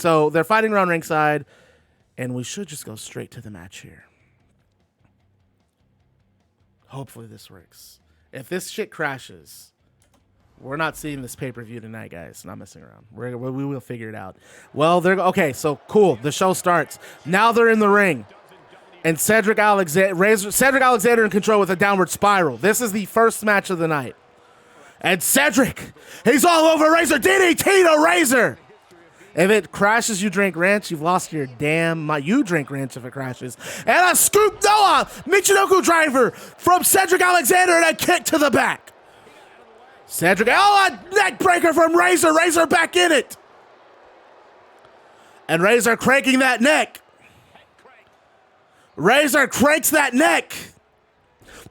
So they're fighting around ringside, and we should just go straight to the match here. Hopefully this works. If this shit crashes, we're not seeing this pay-per-view tonight, guys. Not messing around. We will figure it out. Well, they're okay. So cool. The show starts. Now they're in the ring, and Cedric Alexander in control with a downward spiral. This is the first match of the night, and Cedric, he's all over Razor. DDT to Razor. If it crashes, you drink ranch. You've lost your damn mind. You drink ranch if it crashes. And a scoop Noah Michinoku driver from Cedric Alexander and a kick to the back. Cedric, a neck breaker from Razor. Razor back in it. And Razor cranking that neck. Razor cranks that neck.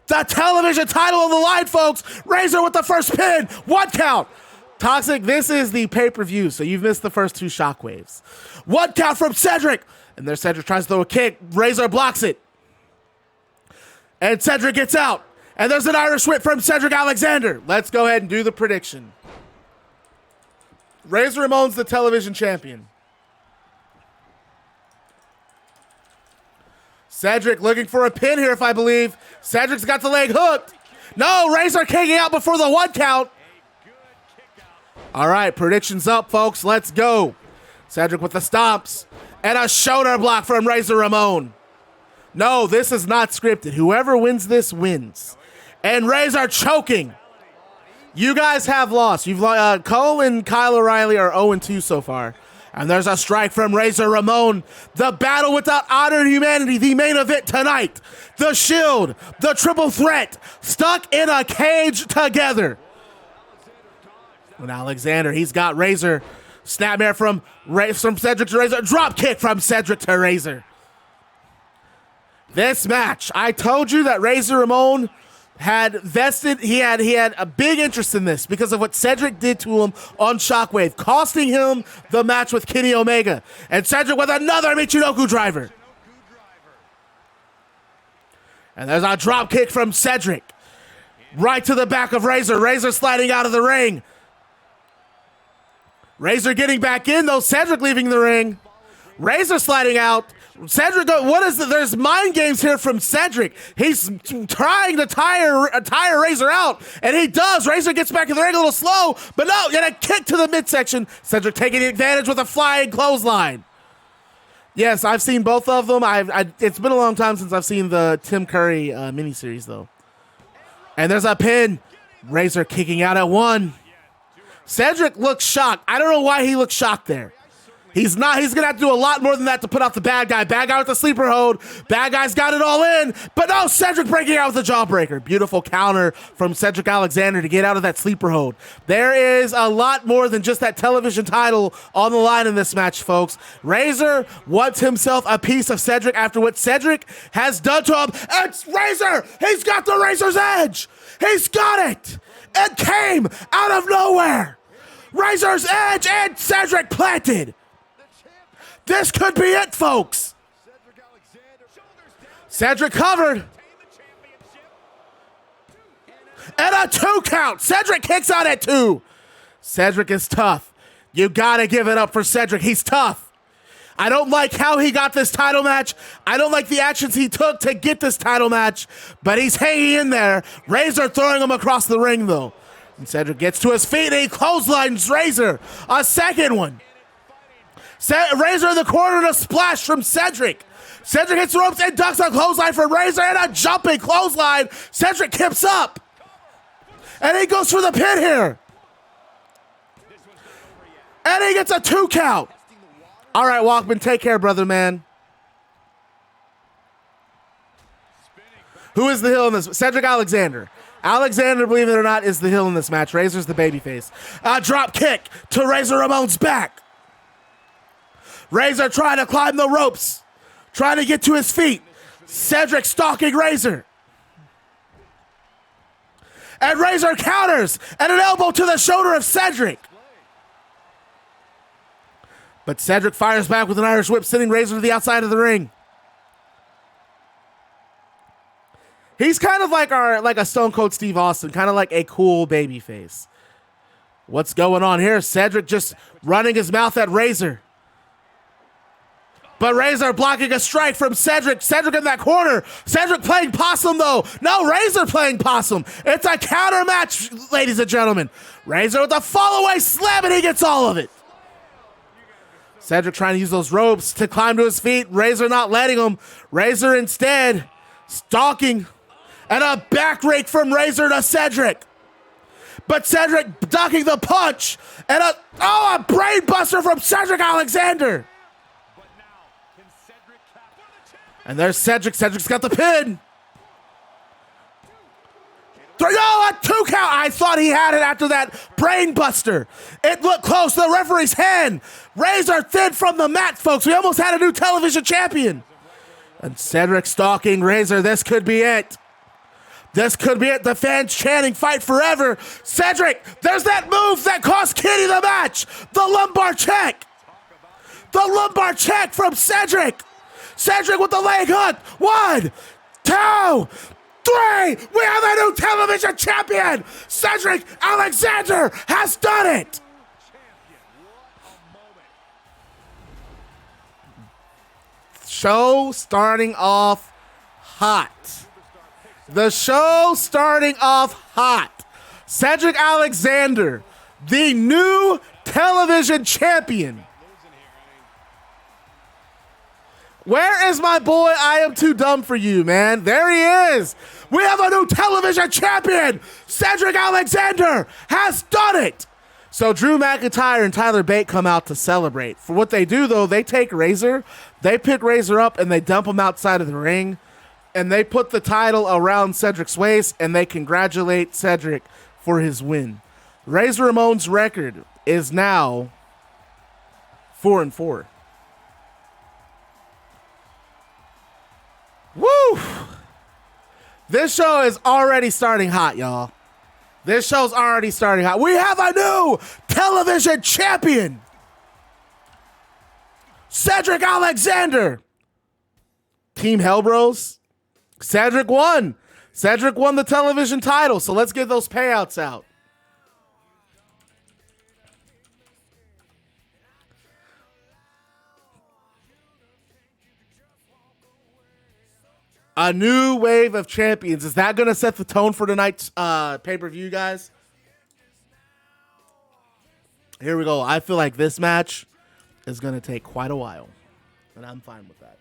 The television title on the line, folks. Razor with the first pin. 1 count. Toxic, this is the pay-per-view, so you've missed the first 2 shockwaves. 1 count from Cedric. And there Cedric tries to throw a kick. Razor blocks it. And Cedric gets out. And there's an Irish whip from Cedric Alexander. Let's go ahead and do the prediction. Razor Ramon's the television champion. Cedric looking for a pin here, if I believe. Cedric's got the leg hooked. No, Razor kicking out before the 1 count. All right, predictions up, folks. Let's go. Cedric with the stomps. And a shoulder block from Razor Ramon. No, this is not scripted. Whoever wins this wins. And Razor choking. You guys have lost. Cole and Kyle O'Reilly are 0-2 so far. And there's a strike from Razor Ramon. The battle without honor and humanity, the main event tonight. The Shield, the triple threat, stuck in a cage together. And Alexander, he's got Razor. Snapmare from Cedric to Razor. Drop kick from Cedric to Razor. This match, I told you that Razor Ramon had vested, he had a big interest in this because of what Cedric did to him on Shockwave, costing him the match with Kenny Omega. And Cedric with another Michinoku driver. And there's a drop kick from Cedric. Right to the back of Razor. Razor sliding out of the ring. Razor getting back in, though. Cedric leaving the ring. Razor sliding out. Cedric, there's mind games here from Cedric. He's trying to tire Razor out, and he does. Razor gets back in the ring a little slow, but no, get a kick to the midsection. Cedric taking advantage with a flying clothesline. Yes, I've seen both of them. It's been a long time since I've seen the Tim Curry miniseries, though. And there's a pin. Razor kicking out at 1. Cedric looks shocked. I don't know why he looks shocked there. He's not. He's going to have to do a lot more than that to put off the bad guy. Bad guy with the sleeper hold. Bad guy's got it all in. But no, Cedric breaking out with the jawbreaker. Beautiful counter from Cedric Alexander to get out of that sleeper hold. There is a lot more than just that television title on the line in this match, folks. Razor wants himself a piece of Cedric after what Cedric has done to him. It's Razor. He's got the Razor's edge. He's got it. It came out of nowhere. Razor's edge and Cedric planted. This could be it, folks. Cedric covered. And a 2 count. Cedric kicks out at 2. Cedric is tough. You gotta give it up for Cedric. He's tough. I don't like how he got this title match. I don't like the actions he took to get this title match, but he's hanging in there. Razor throwing him across the ring, though. And Cedric gets to his feet and he clotheslines Razor. A second one. Razor in the corner to splash from Cedric. Cedric hits the ropes and ducks a clothesline from Razor and a jumping clothesline. Cedric kips up. And he goes for the pin here. And he gets a 2 count. All right, Walkman, take care, brother, man. Who is the heel in this? Cedric Alexander. Alexander, believe it or not, is the heel in this match. Razor's the babyface. A drop kick to Razor Ramon's back. Razor trying to climb the ropes. Trying to get to his feet. Cedric stalking Razor. And Razor counters. And an elbow to the shoulder of Cedric. But Cedric fires back with an Irish whip, sending Razor to the outside of the ring. He's kind of like a Stone Cold Steve Austin, kind of like a cool baby face. What's going on here? Cedric just running his mouth at Razor. But Razor blocking a strike from Cedric. Cedric in that corner. Cedric playing possum, though. No, Razor playing possum. It's a counter match, ladies and gentlemen. Razor with a fall-away slam, and he gets all of it. Cedric trying to use those ropes to climb to his feet. Razor not letting him. Razor instead stalking. And a back rake from Razor to Cedric. But Cedric ducking the punch. And a brain buster from Cedric Alexander. And there's Cedric. Cedric's got the pin. No, a 2 count. I thought he had it after that brain buster. It looked close to the referee's hand. Razor thin from the mat, folks. We almost had a new television champion. And Cedric stalking Razor. This could be it. This could be it. The fans chanting, fight forever. Cedric, there's that move that cost Kitty the match. The lumbar check. The lumbar check from Cedric. Cedric with the leg hook. 1, 2, 3. We have a new television champion. Cedric Alexander has done it. Show starting off hot. The show starting off hot. Cedric Alexander, the new television champion. Where is my boy? I am too dumb for you, man. There he is. We have a new television champion. Cedric Alexander has done it. So Drew McIntyre and Tyler Bate come out to celebrate. For what they do, though, they take Razor, they pick Razor up, and they dump him outside of the ring. And they put the title around Cedric's waist, and they congratulate Cedric for his win. Razor Ramon's record is now 4-4. Woo! This show is already starting hot, y'all. This show's already starting hot. We have a new television champion. Cedric Alexander. Team Hellbros. Cedric won. Cedric won the television title, so let's get those payouts out. A new wave of champions. Is that going to set the tone for tonight's pay-per-view, guys? Here we go. I feel like this match is going to take quite a while, and I'm fine with that.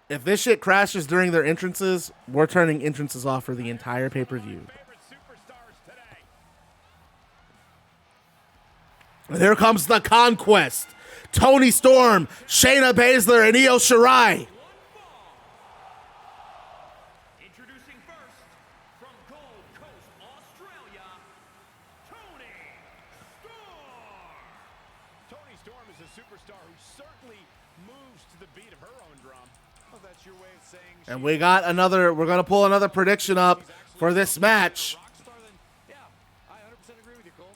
If this shit crashes during their entrances, we're turning entrances off for the entire pay-per-view. And here comes the Conquest. Toni Storm, Shayna Baszler, and Io Shirai. Introducing first, from Gold Coast, Australia, Toni Storm. Toni Storm is a superstar who certainly moves to the beat of her own drum. Well, that's your way of saying. And we got another, we're going to pull another prediction up for this match. Yeah, I 100% agree with you, Cole.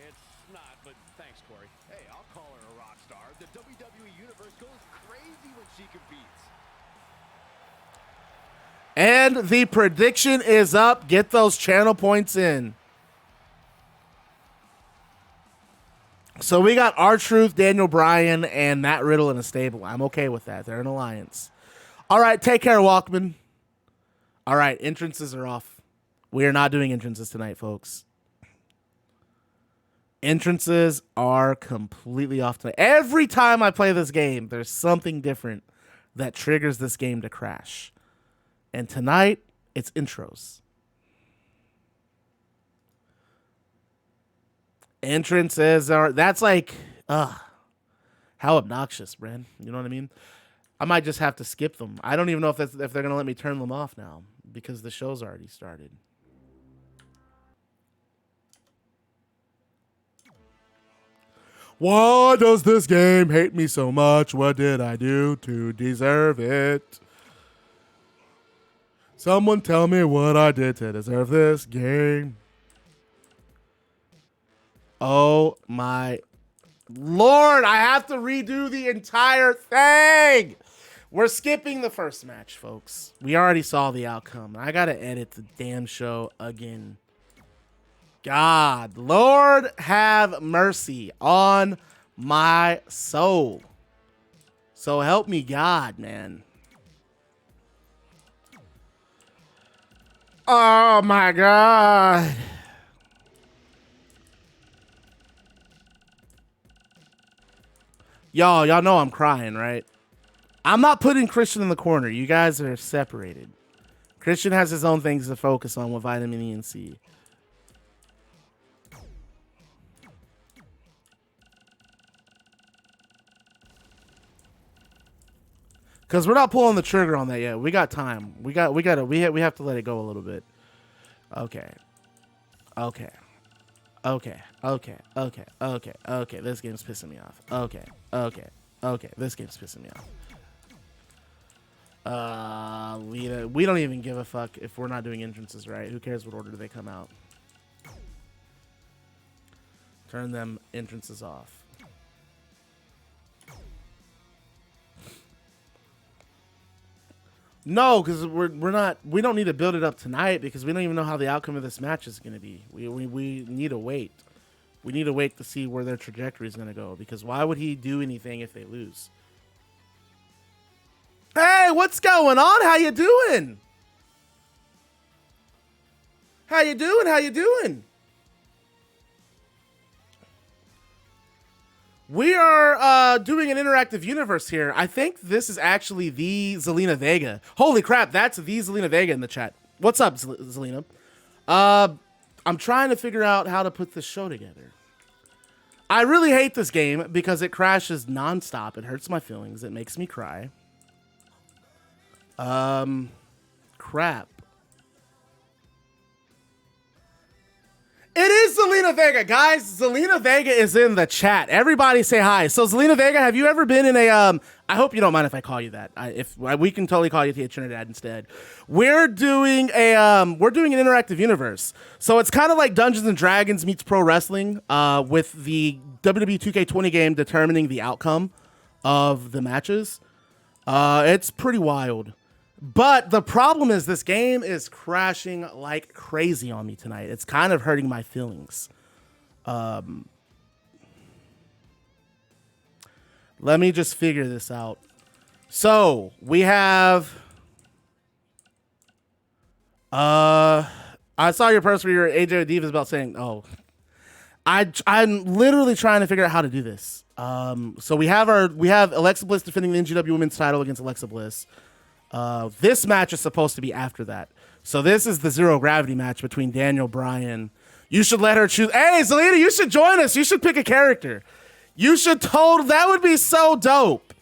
It's not, but thanks, Corey. Hey, I'll call her a rock star. The WWE Universe goes crazy when she competes. And the prediction is up. Get those channel points in. So we got R-Truth, Daniel Bryan, and Matt Riddle in a stable. I'm okay with that. They're an alliance. All right, take care, Walkman. All right, entrances are off. We are not doing entrances tonight, folks. Entrances are completely off tonight. Every time I play this game, there's something different that triggers this game to crash. And tonight, it's intros. Entrances are, that's like, how obnoxious, Bren. You know what I mean? I might just have to skip them. I don't even know if they're going to let me turn them off now because the show's already started. Why does this game hate me so much? What did I do to deserve it? Someone tell me what I did to deserve this game. Oh my Lord, I have to redo the entire thing. We're skipping the first match, folks. We already saw the outcome. I got to edit the damn show again. God, Lord have mercy on my soul. So help me God, man. Oh my God. Y'all know I'm crying, right? I'm not putting Christian in the corner. You guys are separated. Christian has his own things to focus on with vitamin E and C. Because we're not pulling the trigger on that yet. We got time. We have to let it go a little bit. Okay. Okay. Okay. Okay. Okay. Okay. Okay. This game's pissing me off. Okay. Okay. Okay. This game's pissing me off. Lita. We don't even give a fuck if we're not doing entrances right. Who cares what order they come out? Turn them entrances off. No, because we don't need to build it up tonight because we don't even know how the outcome of this match is going to be. We need to wait. We need to wait to see where their trajectory is going to go because why would he do anything if they lose? Hey, what's going on? How you doing? How you doing? How you doing? We are doing an interactive universe here. I think this is actually the Zelina Vega. Holy crap, that's the Zelina Vega in the chat. What's up, Zelina? I'm trying to figure out how to put this show together. I really hate this game because it crashes nonstop. It hurts my feelings. It makes me cry. Crap. It is Zelina Vega, guys. Zelina Vega is in the chat. Everybody say hi. So Zelina Vega, have you ever been in a I hope you don't mind if I call you that. If we can totally call you Tia Trinidad instead. We're doing an interactive universe. So it's kind of like Dungeons and Dragons meets pro wrestling with the WWE 2K20 game determining the outcome of the matches. It's pretty wild. But the problem is this game is crashing like crazy on me tonight. It's kind of hurting my feelings. Let me just figure this out. So we have... I saw your post where your AJ Divas about saying, oh, I'm literally trying to figure out how to do this. So we have Alexa Bliss defending the NGW Women's title against Alexa Bliss. This match is supposed to be after that. So this is the Zero Gravity match between Daniel Bryan. You should let her choose. Hey, Zelina, you should join us. You should pick a character. You should that would be so dope.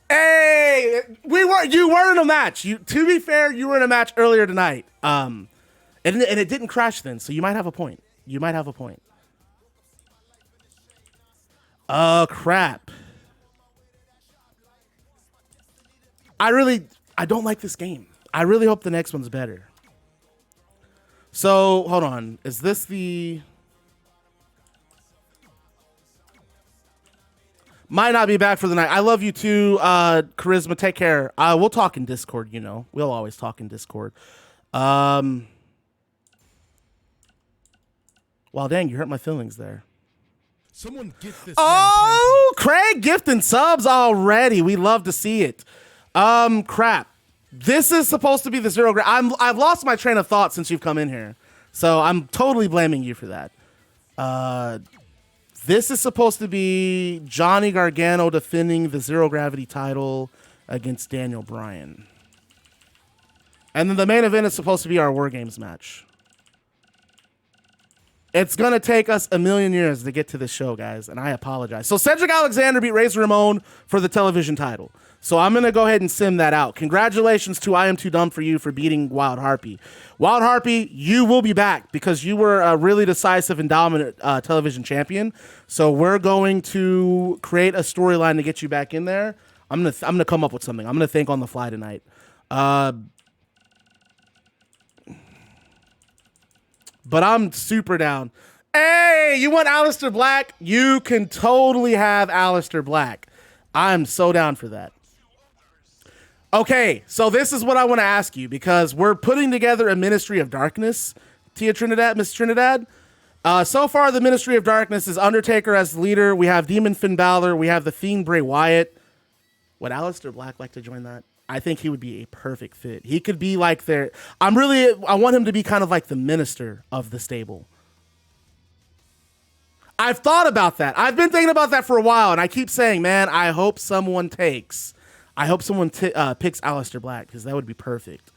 Hey, you were in a match. To be fair, you were in a match earlier tonight. And it didn't crash then, so you might have a point. You might have a point. Oh, crap. I don't like this game. I really hope the next one's better. So, hold on. Is this the... Might not be back for the night. I love you too, Charisma. Take care. We'll talk in Discord, you know. We'll always talk in Discord. Well, dang, you hurt my feelings there. Someone gift this. Oh, Craig gifting subs already. We love to see it. Crap. This is supposed to be the Zero Gravity. I've lost my train of thought since you've come in here. So I'm totally blaming you for that. This is supposed to be Johnny Gargano defending the Zero Gravity title against Daniel Bryan. And then the main event is supposed to be our War Games match. It's going to take us a million years to get to this show, guys, and I apologize. So Cedric Alexander beat Razor Ramon for the television title. So I'm going to go ahead and sim that out. Congratulations to I Am Too Dumb For You for beating Wild Harpy. Wild Harpy, you will be back because you were a really decisive and dominant television champion. So we're going to create a storyline to get you back in there. I'm gonna come up with something. I'm going to think on the fly tonight. But I'm super down. Hey, you want Aleister Black? You can totally have Aleister Black. I'm so down for that. Okay, so this is what I want to ask you because we're putting together a Ministry of Darkness, Tia Trinidad, Miss Trinidad. So far, the Ministry of Darkness is Undertaker as the leader. We have Demon Finn Balor. We have the Fiend Bray Wyatt. Would Aleister Black like to join that? I think he would be a perfect fit. He could be like their... I want him to be kind of like the minister of the stable. I've thought about that. I've been thinking about that for a while, and I keep saying, man, I hope someone picks Aleister Black, because that would be perfect.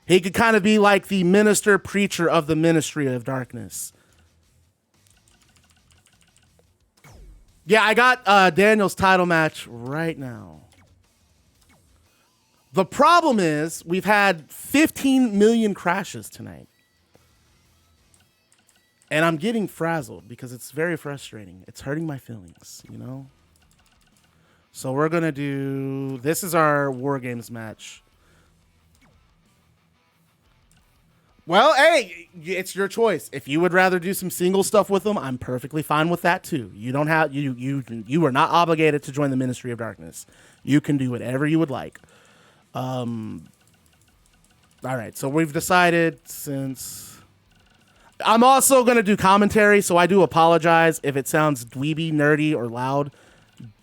He could kind of be like the minister preacher of the Ministry of Darkness. Yeah, I got Daniel's title match right now. The problem is we've had 15 million crashes tonight. And I'm getting frazzled because it's very frustrating. It's hurting my feelings, you know? So we're going to do... This is our War Games match. Well, hey, it's your choice. If you would rather do some single stuff with them, I'm perfectly fine with that too. You don't have you are not obligated to join the Ministry of Darkness. You can do whatever you would like. All right, so we've decided since I'm also going to do commentary, so I do apologize if it sounds dweeby, nerdy, or loud,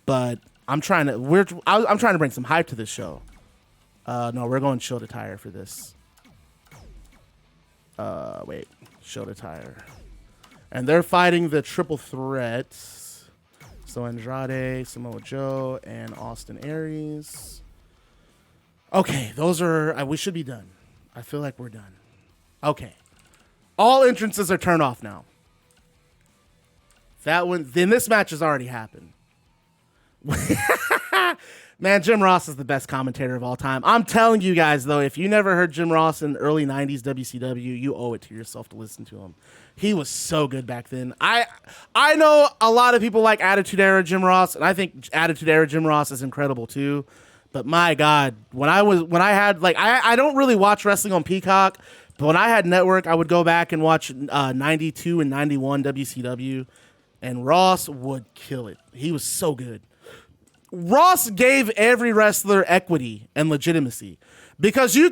but I'm trying to bring some hype to this show. No, we're going show to tire for this. Wait, show to tire. And they're fighting the triple threat. So Andrade, Samoa Joe, and Austin Aries. Okay, those are... we should be done. I feel like we're done. Okay. All entrances are turned off now. Then this match has already happened. Man, Jim Ross is the best commentator of all time. I'm telling you guys, though, if you never heard Jim Ross in early 90s WCW, you owe it to yourself to listen to him. He was so good back then. I know a lot of people like Attitude Era Jim Ross, and I think Attitude Era Jim Ross is incredible too. But my God, I don't really watch wrestling on Peacock, but when I had network, I would go back and watch 92 and 91 WCW, and Ross would kill it. He was so good. Ross gave every wrestler equity and legitimacy, because you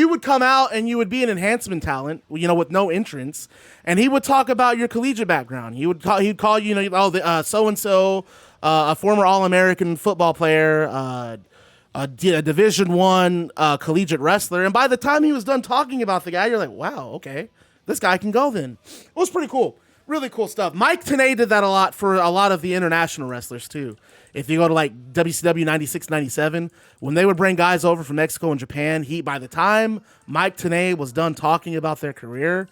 would come out and you would be an enhancement talent, you know, with no entrance, and he would talk about your collegiate background. He'd call you, you know, so and so, a former All-American football player, a Division I collegiate wrestler, and by the time he was done talking about the guy, you're like, wow, okay, this guy can go. Then it was pretty cool, really cool stuff. Mike Tenay did that a lot for a lot of the international wrestlers too. If you go to like WCW 96, 97, when they would bring guys over from Mexico and Japan, by the time Mike Tenay was done talking about their career,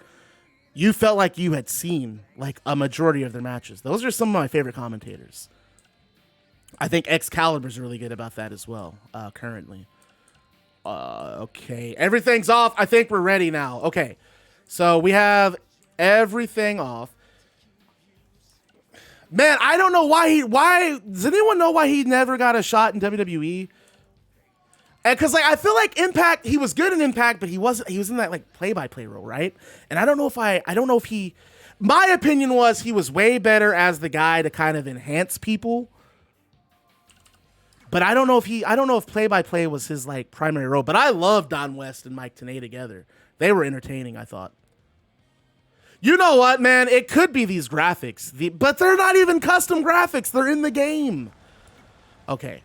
you felt like you had seen like a majority of their matches. Those are some of my favorite commentators. I think Excalibur's really good about that as well, currently. Okay, everything's off. I think we're ready now. Okay, so we have everything off. Man, I don't know why does anyone know why he never got a shot in WWE? And because like I feel like Impact, he was good in Impact, but he was in that like play-by-play role, right? And I don't know if he my opinion was he was way better as the guy to kind of enhance people. But I don't know if play-by-play was his like primary role. But I love Don West and Mike Tenay together. They were entertaining, I thought. You know what, man? It could be these graphics, but they're not even custom graphics. They're in the game. Okay.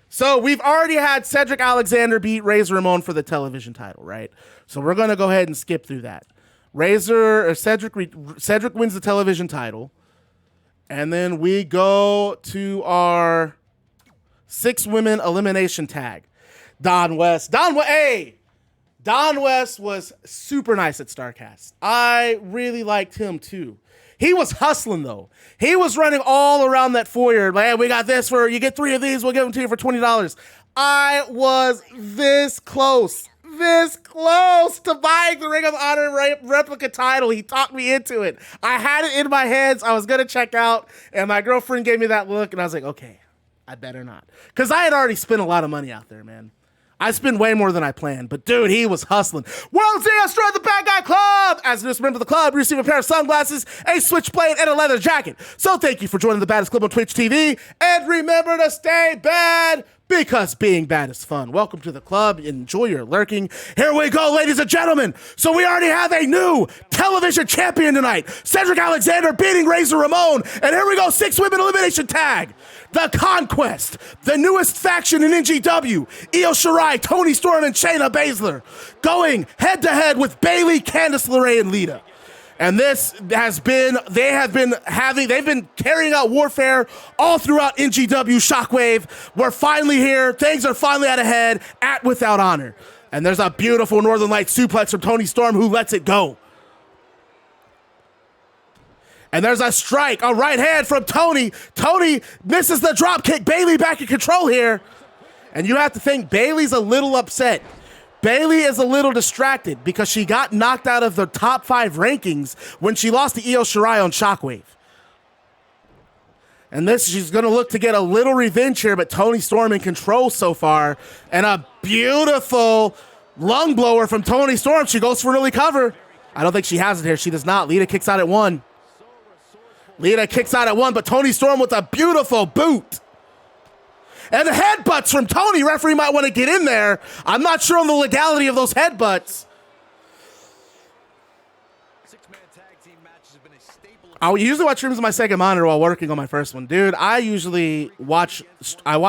So we've already had Cedric Alexander beat Razor Ramon for the television title, right? So we're going to go ahead and skip through that. Cedric wins the television title. And then we go to our 6-women elimination tag. Don West was super nice at StarCast. I really liked him too. He was hustling though. He was running all around that foyer. Like, hey, we got this you get 3 of these, we'll give them to you for $20. I was this close to buying the Ring of Honor replica title. He talked me into it. I had it in my hands. I was going to check out, and my girlfriend gave me that look, and I was like, okay, I better not. Because I had already spent a lot of money out there, man. I spent way more than I planned, but dude, he was hustling. World Series Destroy the Bad Guy Club! As a new member of the club, you receive a pair of sunglasses, a switchblade, and a leather jacket. So thank you for joining the Baddest Club on Twitch TV, and remember to stay bad, Because being bad is fun. Welcome to the club. Enjoy your lurking. Here we go, ladies and gentlemen. So we already have a new television champion tonight. Cedric Alexander beating Razor Ramon. And here we go, 6 women elimination tag. The Conquest, the newest faction in NGW. Io Shirai, Toni Storm, and Shayna Baszler going head-to-head with Bayley, Candice, LeRae, and Lita. And this has been, they've been carrying out warfare all throughout NGW Shockwave. We're finally here. Things are finally out ahead at Without Honor. And there's a beautiful Northern Light suplex from Toni Storm, who lets it go. And there's a strike, a right hand from Toni. Toni misses the drop kick. Bayley back in control here. And you have to think Bayley's a little upset. Bayley is a little distracted because she got knocked out of the top 5 rankings when she lost to Io Shirai on Shockwave. And she's going to look to get a little revenge here, but Toni Storm in control so far. And a beautiful lung blower from Toni Storm. She goes for an early cover. I don't think she has it here. She does not. Lita kicks out at 1. Lita kicks out at 1, but Toni Storm with a beautiful boot. And the headbutts from Toni. Referee might want to get in there. I'm not sure on the legality of those headbutts. I usually watch streams on my second monitor while working on my first one. Dude, I usually watch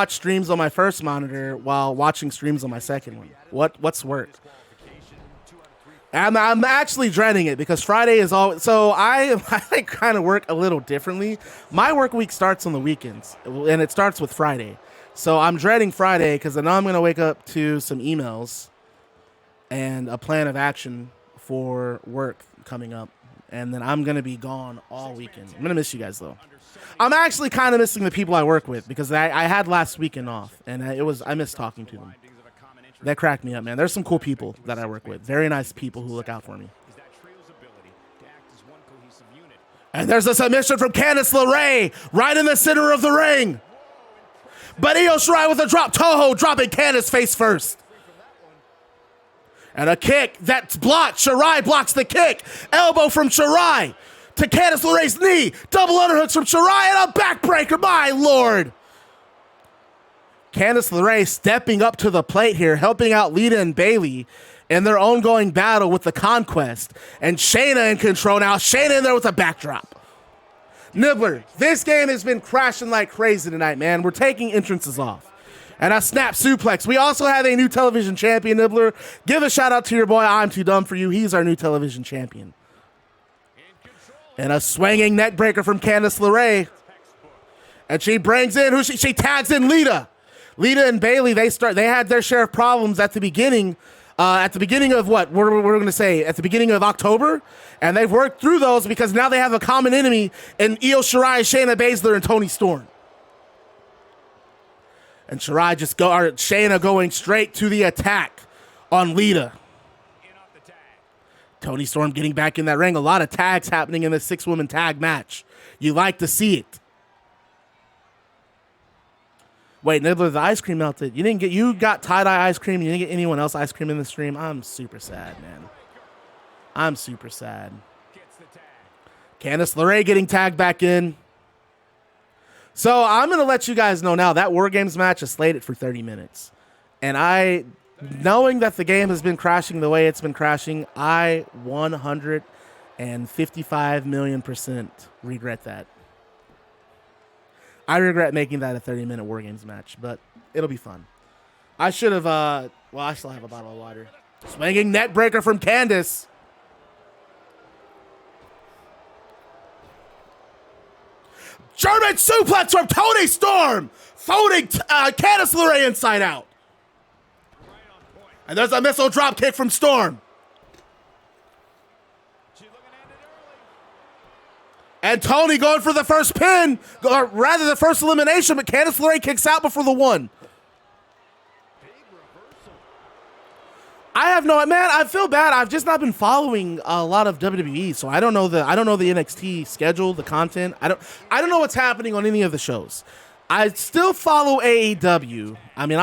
streams on my first monitor while watching streams on my second one. What's work? I'm actually dreading it because Friday is always... So I kind of work a little differently. My work week starts on the weekends, and it starts with Friday. So I'm dreading Friday because I know I'm going to wake up to some emails and a plan of action for work coming up. And then I'm going to be gone all weekend. I'm going to miss you guys, though. I'm actually kind of missing the people I work with because I had last weekend off, and I miss talking to them. That cracked me up, man. There's some cool people that I work with. Very nice people who look out for me. And there's a submission from Candice LeRae right in the center of the ring. But Io Shirai with a drop Toho, dropping Candice face first. And a kick that's blocked. Shirai blocks the kick. Elbow from Shirai to Candice LeRae's knee. Double underhooks from Shirai and a backbreaker. My Lord. Candice LeRae stepping up to the plate here, helping out Lita and Bayley in their ongoing battle with the Conquest. And Shayna in control now. Shayna in there with a backdrop. Nibbler, this game has been crashing like crazy tonight, man. We're taking entrances off. And a snap suplex. We also have a new television champion, Nibbler. Give a shout out to your boy, I'm Too Dumb For You. He's our new television champion. And a swinging neck breaker from Candice LeRae. And she brings in, she tags in Lita. Lita and Bayley, they had their share of problems at the beginning of what we're going to say at the beginning of October, and they've worked through those because now they have a common enemy in Io Shirai, Shayna Baszler, and Toni Storm. And Shayna going straight to the attack on Lita. Toni Storm getting back in that ring. A lot of tags happening in this 6-woman tag match. You like to see it. Wait, Nibbler, the ice cream melted. You got tie-dye ice cream. You didn't get anyone else ice cream in the stream. I'm super sad, man. I'm super sad. Candice LeRae getting tagged back in. So I'm going to let you guys know now that War Games match is slated for 30 minutes. And knowing that the game has been crashing the way it's been crashing, I 155 million% regret that. I regret making that a 30-minute War Games match, but it'll be fun. I should have, I still have a bottle of water. Swinging neck breaker from Candice. German suplex from Toni Storm. Folding Candice LeRae inside out. And there's a missile drop kick from Storm. And Toni going for the first pin, or rather the first elimination, but Candice LeRae kicks out before the 1. I feel bad. I've just not been following a lot of WWE, so I don't know the NXT schedule, the content. I don't know what's happening on any of the shows. I still follow AEW. I mean,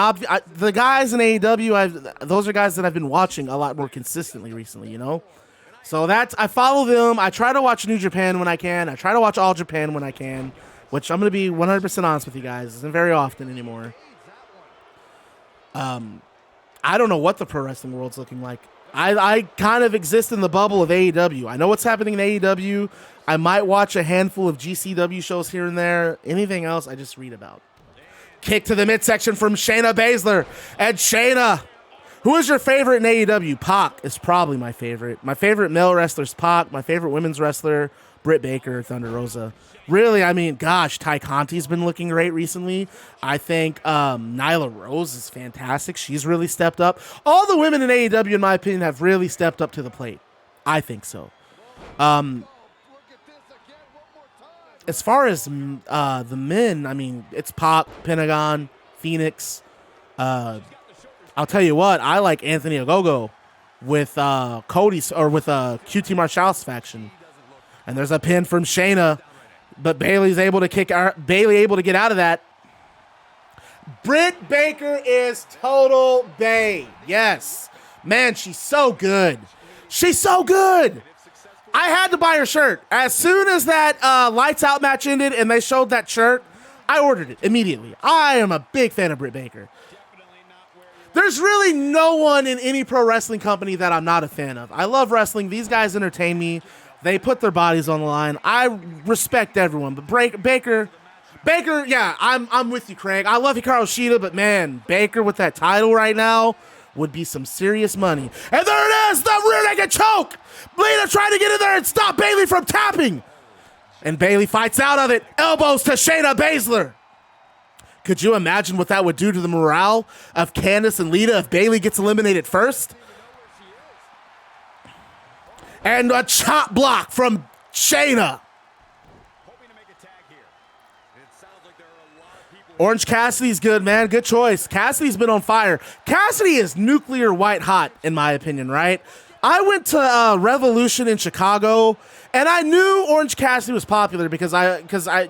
the guys in AEW, those are guys that I've been watching a lot more consistently recently, you know? So I follow them. I try to watch New Japan when I can. I try to watch All Japan when I can, which I'm going to be 100% honest with you guys. Isn't very often anymore. I don't know what the pro wrestling world's looking like. I kind of exist in the bubble of AEW. I know what's happening in AEW. I might watch a handful of GCW shows here and there. Anything else, I just read about. Kick to the midsection from Shayna Baszler. And Shayna, who is your favorite in AEW? Pac is probably my favorite. My favorite male wrestler is Pac. My favorite women's wrestler, Britt Baker, Thunder Rosa. Really, I mean, gosh, Ty Conti's been looking great recently. I think Nyla Rose is fantastic. She's really stepped up. All the women in AEW, in my opinion, have really stepped up to the plate. I think so. As far as the men, I mean, it's Pac, Pentagon, Phoenix. I'll tell you what, I like Anthony Ogogo with Cody's or with QT Marshall's faction. And there's a pin from Shayna. But Bayley's able to get out of that. Britt Baker is total bae. Yes. Man, she's so good. She's so good. I had to buy her shirt. As soon as that Lights Out match ended and they showed that shirt, I ordered it immediately. I am a big fan of Britt Baker. There's really no one in any pro wrestling company that I'm not a fan of. I love wrestling. These guys entertain me. They put their bodies on the line. I respect everyone, but Baker, yeah, I'm with you, Craig. I love Hikaru Shida, but man, Baker with that title right now would be some serious money. And there it is, the rear naked choke. Lita trying to get in there and stop Bayley from tapping. And Bayley fights out of it. Elbows to Shayna Baszler. Could you imagine what that would do to the morale of Candice and Lita if Bayley gets eliminated first? And a chop block from Shayna. Orange Cassidy's good, man. Good choice. Cassidy's been on fire. Cassidy is nuclear white hot, in my opinion, right? I went to Revolution in Chicago, and I knew Orange Cassidy was popular because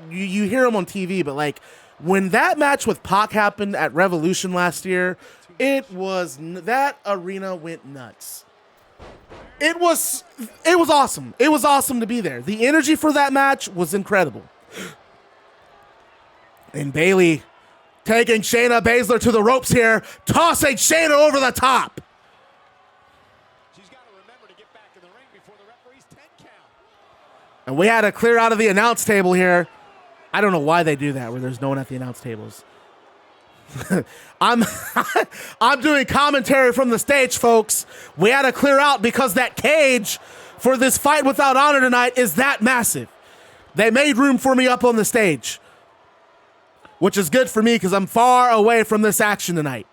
you hear him on TV, but like when that match with Pac happened at Revolution last year, that arena went nuts. It was awesome. It was awesome to be there. The energy for that match was incredible. And Bayley taking Shayna Baszler to the ropes here, tossing Shayna over the top. She's got to remember to get back in the ring before the referee's 10 count. And we had to clear out of the announce table here. I don't know why they do that where there's no one at the announce tables. I'm doing commentary from the stage, folks. We had to clear out because that cage for this fight without honor tonight is that massive. They made room for me up on the stage, which is good for me because I'm far away from this action tonight.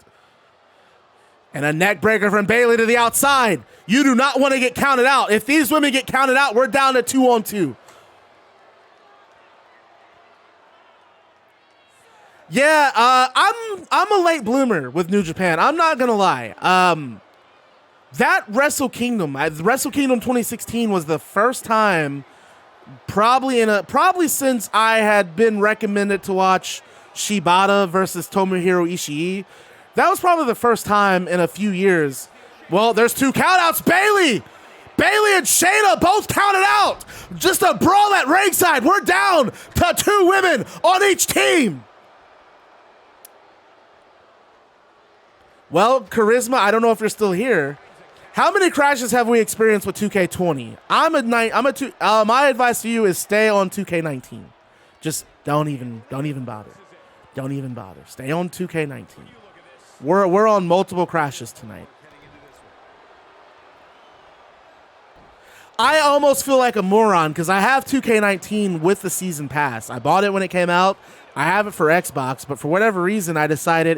And a neck breaker from Bayley to the outside. You do not want to get counted out. If these women get counted out, we're down to 2-on-2. Yeah, I'm a late bloomer with New Japan. I'm not gonna lie. That Wrestle Kingdom 2016 was the first time, probably since I had been recommended to watch Shibata versus Tomohiro Ishii. That was probably the first time in a few years. Well, there's 2 countouts. Bayley and Shayna both counted out. Just a brawl at ringside. We're down to 2 women on each team. Well, Charisma, I don't know if you're still here. How many crashes have we experienced with 2K20? My advice to you is stay on 2K19. Just don't even bother. Don't even bother. Stay on 2K19. We're on multiple crashes tonight. I almost feel like a moron because I have 2K19 with the season pass. I bought it when it came out. I have it for Xbox, but for whatever reason, I decided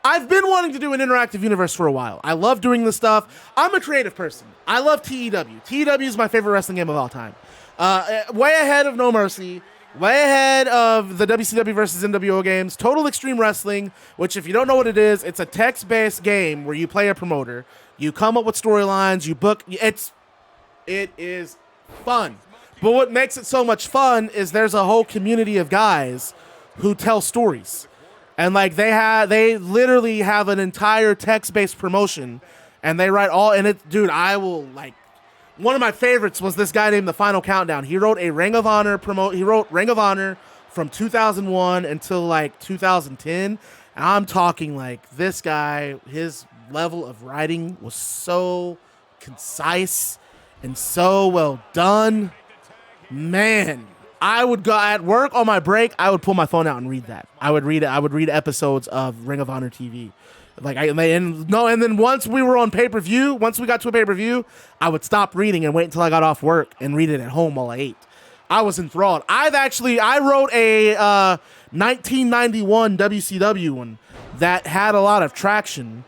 I've been wanting to do an interactive universe for a while. I love doing this stuff. I'm a creative person. I love TEW. TEW is my favorite wrestling game of all time. Way ahead of No Mercy, way ahead of the WCW versus NWO games. Total Extreme Wrestling, which if you don't know what it is, it's a text-based game where you play a promoter. You come up with storylines, you book. It is fun. But what makes it so much fun is there's a whole community of guys who tell stories. And like they literally have an entire text-based promotion and they write all in it. Dude, one of my favorites was this guy named The Final Countdown. He wrote a Ring of Honor from 2001 until like 2010. I'm talking like this guy, his level of writing was so concise and so well done. Man, I would go at work on my break. I would pull my phone out and read that. I would read episodes of Ring of Honor TV. And then once we were on pay-per-view, once we got to a pay-per-view, I would stop reading and wait until I got off work and read it at home while I ate. I was enthralled. I wrote a 1991 WCW one that had a lot of traction,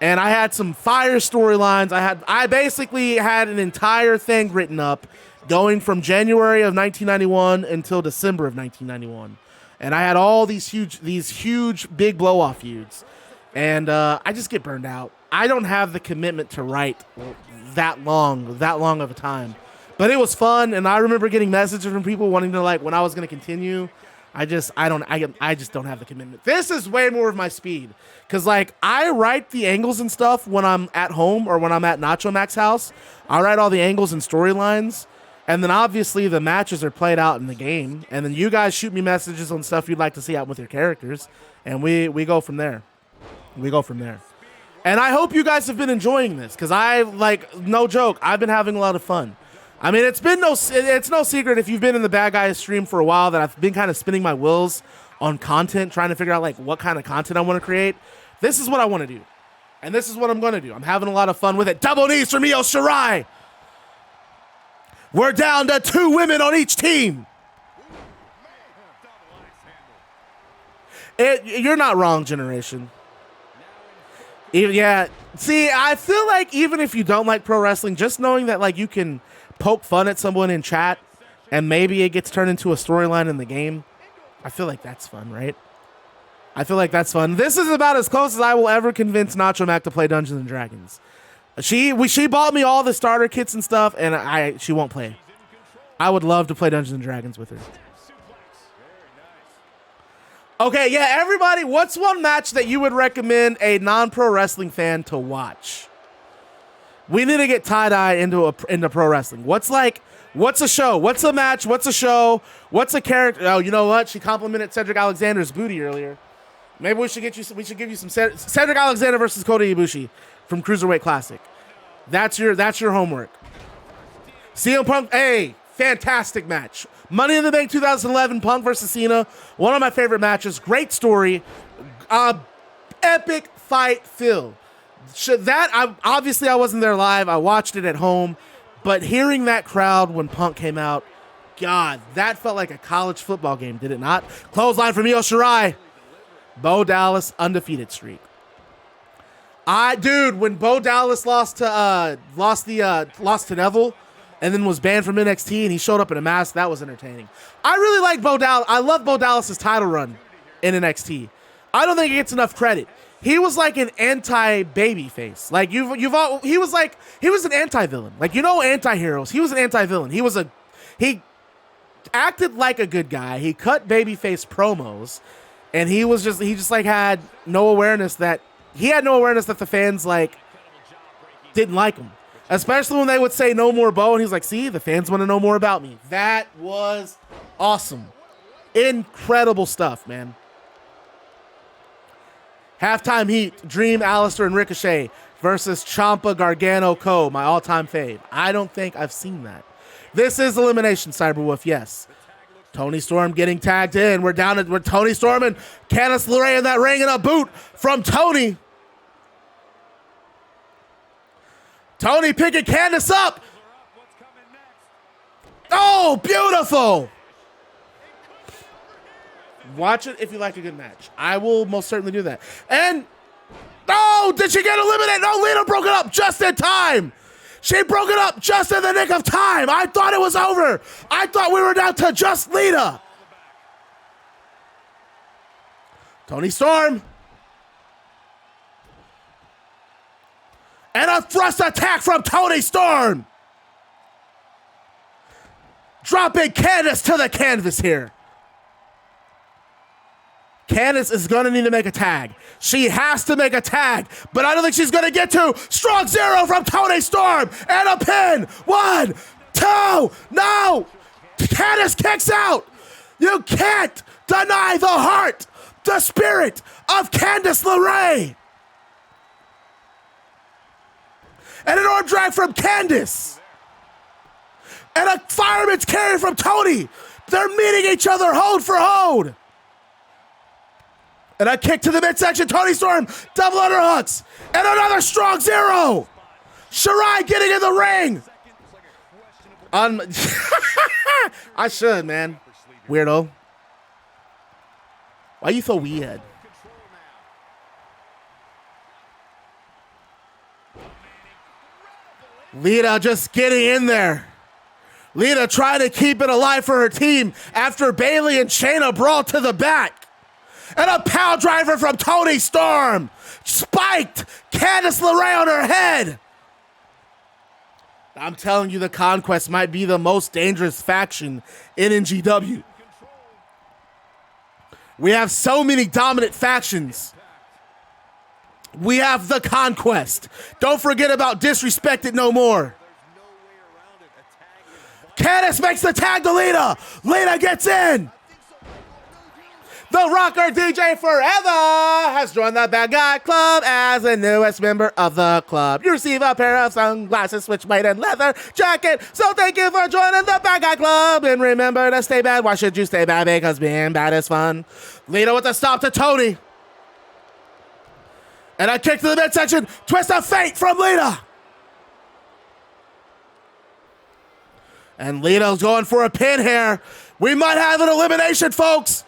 and I had some fire storylines. I basically had an entire thing written up going from January of 1991 until December of 1991. And I had all these huge big blow-off feuds. And I just get burned out. I don't have the commitment to write that long of a time. But it was fun, and I remember getting messages from people wanting to, like, when I was going to continue. I just don't have the commitment. This is way more of my speed. Because, like, I write the angles and stuff when I'm at home or when I'm at Nacho Mac's house. I write all the angles and storylines. And then, obviously, the matches are played out in the game. And then you guys shoot me messages on stuff you'd like to see out with your characters. And we go from there. And I hope you guys have been enjoying this. Because no joke, I've been having a lot of fun. I mean, it's no secret if you've been in the Bad Guys stream for a while that I've been kind of spinning my wheels on content, trying to figure out, like, what kind of content I want to create. This is what I want to do. And this is what I'm going to do. I'm having a lot of fun with it. Double knees from Io Shirai. We're down to 2 women on each team. You're not wrong, Generation. Yeah. See, I feel like even if you don't like pro wrestling, just knowing that, like, you can poke fun at someone in chat and maybe it gets turned into a storyline in the game, I feel like that's fun, right? I feel like that's fun. This is about as close as I will ever convince Nacho Mac to play Dungeons and Dragons. She bought me all the starter kits and stuff, and she won't play. I would love to play Dungeons and Dragons with her. Okay, yeah, everybody, what's one match that you would recommend a non-pro wrestling fan to watch? We need to get tie-dye into pro wrestling. What's a show? What's a match? What's a show? What's a character? Oh, you know what? She complimented Cedric Alexander's booty earlier. Maybe we should give you some Cedric Alexander versus Kota Ibushi from Cruiserweight Classic. That's your homework. CM Punk, fantastic match. Money in the Bank 2011, Punk versus Cena. One of my favorite matches. Great story. Epic fight filled. Obviously I wasn't there live. I watched it at home. But hearing that crowd when Punk came out, God, that felt like a college football game, did it not? Clothesline from Io Shirai. Bo Dallas, undefeated streak. When Bo Dallas lost to Neville and then was banned from NXT and he showed up in a mask, that was entertaining. I really like Bo Dallas. I love Bo Dallas's title run in NXT. I don't think he gets enough credit. He was like an anti-baby face. Like he was an anti-villain. Like, anti-heroes. He was an anti-villain. He acted like a good guy. He cut babyface promos, and he had no awareness that the fans didn't like him. Especially when they would say no more Bo, and he's like, see, the fans want to know more about me. That was awesome. Incredible stuff, man. Halftime Heat, Dream, Alistair, and Ricochet versus Ciampa, Gargano, Co., my all-time fave. I don't think I've seen that. This is Elimination, Cyberwolf, yes. Toni Storm getting tagged in. We're Toni Storm and Candice LeRae in that ring, and a boot from Toni. Toni picking Candice up. Oh, beautiful. Watch it if you like a good match. I will most certainly do that. And, did she get eliminated? No, Lita broke it up just in time. She broke it up just in the nick of time. I thought it was over. I thought we were down to just Lita. Toni Storm. And a thrust attack from Toni Storm. Dropping Candice to the canvas here. Candice is going to need to make a tag. She has to make a tag, but I don't think she's going to get to. Strong zero from Toni Storm and a pin. 1, 2, no. Candice kicks out. You can't deny the heart. the spirit of Candice LeRae. And an arm drag from Candice. And a fireman's carry from Toni. They're meeting each other hold for hold. And a kick to the midsection. Toni Storm, double underhooks. And another strong zero. Shirai getting in the ring. I should, man. Weirdo. Why you so weird? Lita just getting in there. Lita trying to keep it alive for her team after Bayley and Shayna brawl to the back. And a power driver from Toni Storm. Spiked Candice LeRae on her head. I'm telling you, the Conquest might be the most dangerous faction in NGW. We have so many dominant factions. We have the Conquest. Don't forget about Disrespect It No More. Candice makes the tag to Lita. Lita gets in. The rocker DJ Forever has joined the Bad Guy Club as the newest member of the club. You receive a pair of sunglasses, switchblade, and leather jacket. So thank you for joining the Bad Guy Club. And remember to stay bad. Why should you stay bad? Because being bad is fun. Lita with a stop to Toni. And a kick to the midsection. Twist of fate from Lita. And Lita's going for a pin here. We might have an elimination, folks.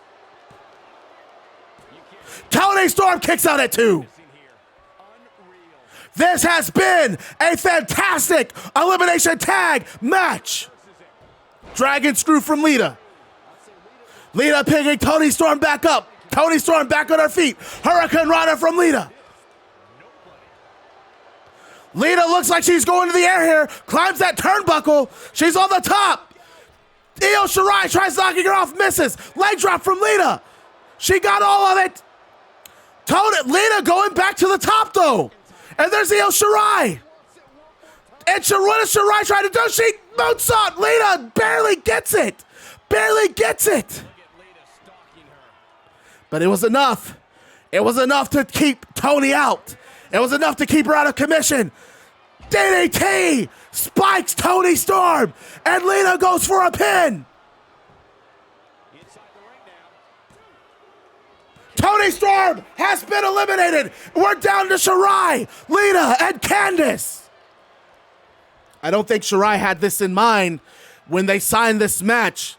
Toni Storm kicks out at 2. This has been a fantastic elimination tag match. Dragon screw from Lita. Lita picking Toni Storm back up. Toni Storm back on her feet. Hurricane Rana from Lita. Lita looks like she's going to the air here. Climbs that turnbuckle. She's on the top. Io Shirai tries knocking her off. Misses. Leg drop from Lita. She got all of it. Lita going back to the top, though. And there's Io Shirai. And what does Shirai try to do? She moonsault. Lita barely gets it. Barely gets it. But it was enough. It was enough to keep Toni out. It was enough to keep her out of commission. DDT spikes Toni Storm. And Lita goes for a pin. Toni Storm has been eliminated. We're down to Shirai, Lita, and Candice. I don't think Shirai had this in mind when they signed this match.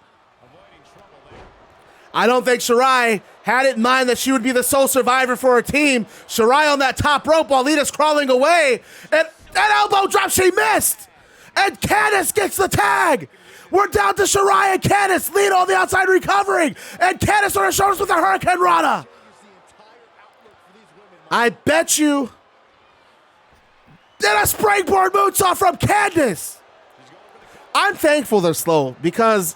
I don't think Shirai had it in mind that she would be the sole survivor for her team. Shirai on that top rope while Lita's crawling away. And that elbow drop, she missed. And Candice gets the tag. We're down to Shirai and Candice. Lita on the outside recovering. And Candice on her shoulders with a Hurricane Rana. I bet you. Then a springboard moonsault from Candice. I'm thankful they're slow because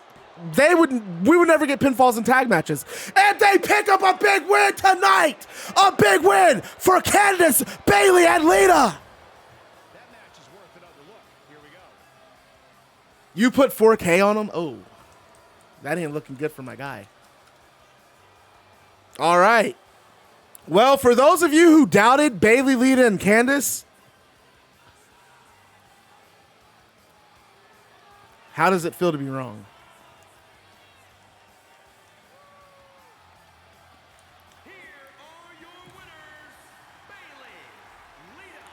we would never get pinfalls in tag matches. And they pick up a big win tonight. A big win for Candice, Bayley, and Lita. That match is worth another look. Here we go. You put 4K on him? Oh, that ain't looking good for my guy. All right. Well, for those of you who doubted Bayley, Lita, and Candice, how does it feel to be wrong? Here are your winners, Bayley, Lita,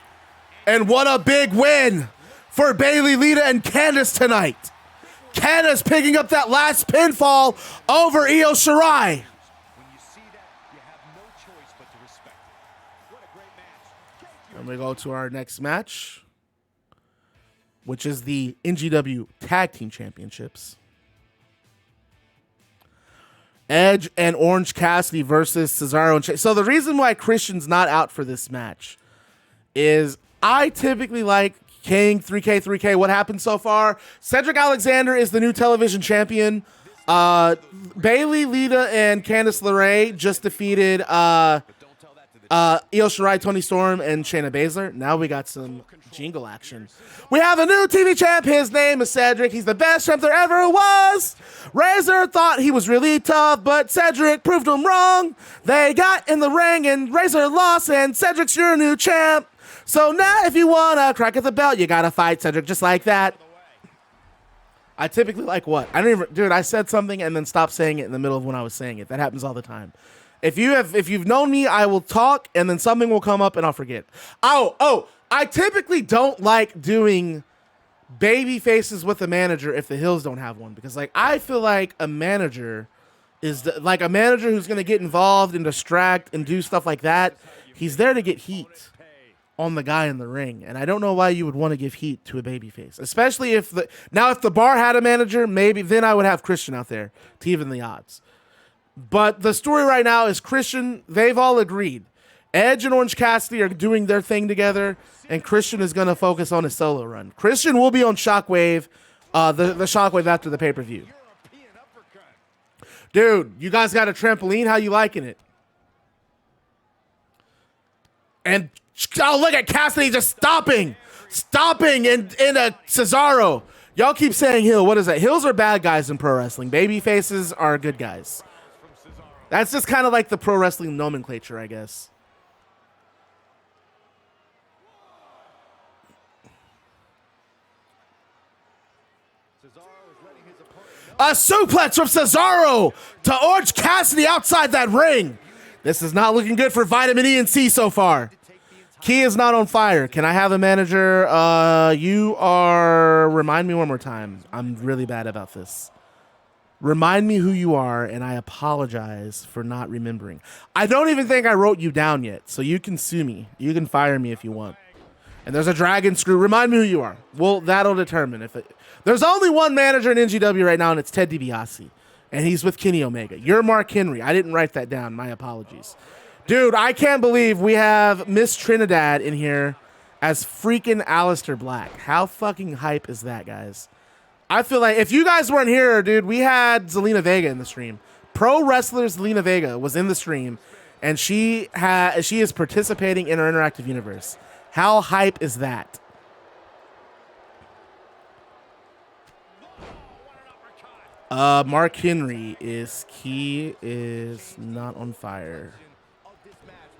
And what a big win for Bayley, Lita, and Candice tonight. Candice picking up that last pinfall over Io Shirai. When you see that, you have no choice but to respect it. What a great match. And we go to our next match, which is the NGW Tag Team Championships. Edge and Orange Cassidy versus Cesaro and Shayna. So the reason why Christian's not out for this match is I typically like King 3K. What happened so far? Cedric Alexander is the new television champion. Bayley, Lita, and Candice LeRae just defeated Io Shirai, Toni Storm, and Shayna Baszler. Now we got some jingle action. We have a new TV champ. His name is Cedric. He's the best champ there ever was. Razor thought he was really tough, but Cedric proved him wrong. They got in the ring, and Razor lost, and Cedric's your new champ. So now if you want to crack at the belt, you got to fight Cedric just like that. I typically like what? I don't even, dude, I said something and then stopped saying it in the middle of when I was saying it. That happens all the time. If you've known me, I will talk and then something will come up and I'll forget. Oh, I typically don't like doing baby faces with a manager if the Hills don't have one, because like I feel like a manager is like a manager who's going to get involved and distract and do stuff like that. He's there to get heat on the guy in the ring, and I don't know why you would want to give heat to a babyface, especially if the bar had a manager, maybe then I would have Christian out there to even the odds. But the story right now is Christian, they've all agreed. Edge and Orange Cassidy are doing their thing together, and Christian is going to focus on his solo run. Christian will be on Shockwave, the Shockwave after the pay-per-view. Dude, you guys got a trampoline? How you liking it? And oh, look at Cassidy just stomping in a Cesaro. Y'all keep saying Hill. What is that? Hills are bad guys in pro wrestling. Baby faces are good guys. That's just kind of like the pro wrestling nomenclature, I guess. A suplex from Cesaro to Orange Cassidy outside that ring. This is not looking good for Vitamin E and C so far. Key is not on fire. Can I have a manager? Remind me one more time. I'm really bad about this. Remind me who you are, and I apologize for not remembering. I don't even think I wrote you down yet, so you can sue me. You can fire me if you want. And there's a dragon screw. Remind me who you are. Well, that'll determine if it... There's only one manager in NGW right now, and it's Ted DiBiase. And he's with Kenny Omega. You're Mark Henry. I didn't write that down. My apologies. Dude, I can't believe we have Miss Trinidad in here as freaking Aleister Black. How fucking hype is that, guys? I feel like if you guys weren't here, dude, we had Zelina Vega in the stream. Pro wrestler Zelina Vega was in the stream, and she is participating in our interactive universe. How hype is that? Mark Henry is not on fire.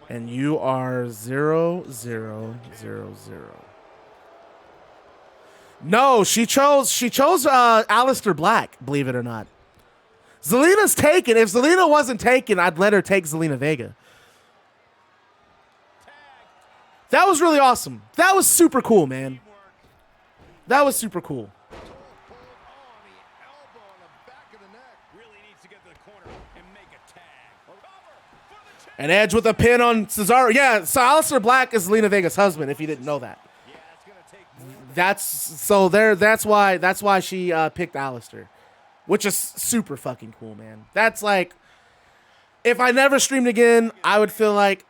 And you are 0-0-0-0. No, she chose Aleister Black, believe it or not. Zelina's taken. If Zelina wasn't taken, I'd let her take Zelina Vega. That was really awesome. That was super cool, man. That was super cool. And Edge with a pin on Cesaro. Yeah, so Aleister Black is Zelina Vega's husband, if you didn't know that. That's why she picked Aleister, which is super fucking cool, man. That's like, if I never streamed again, I would feel like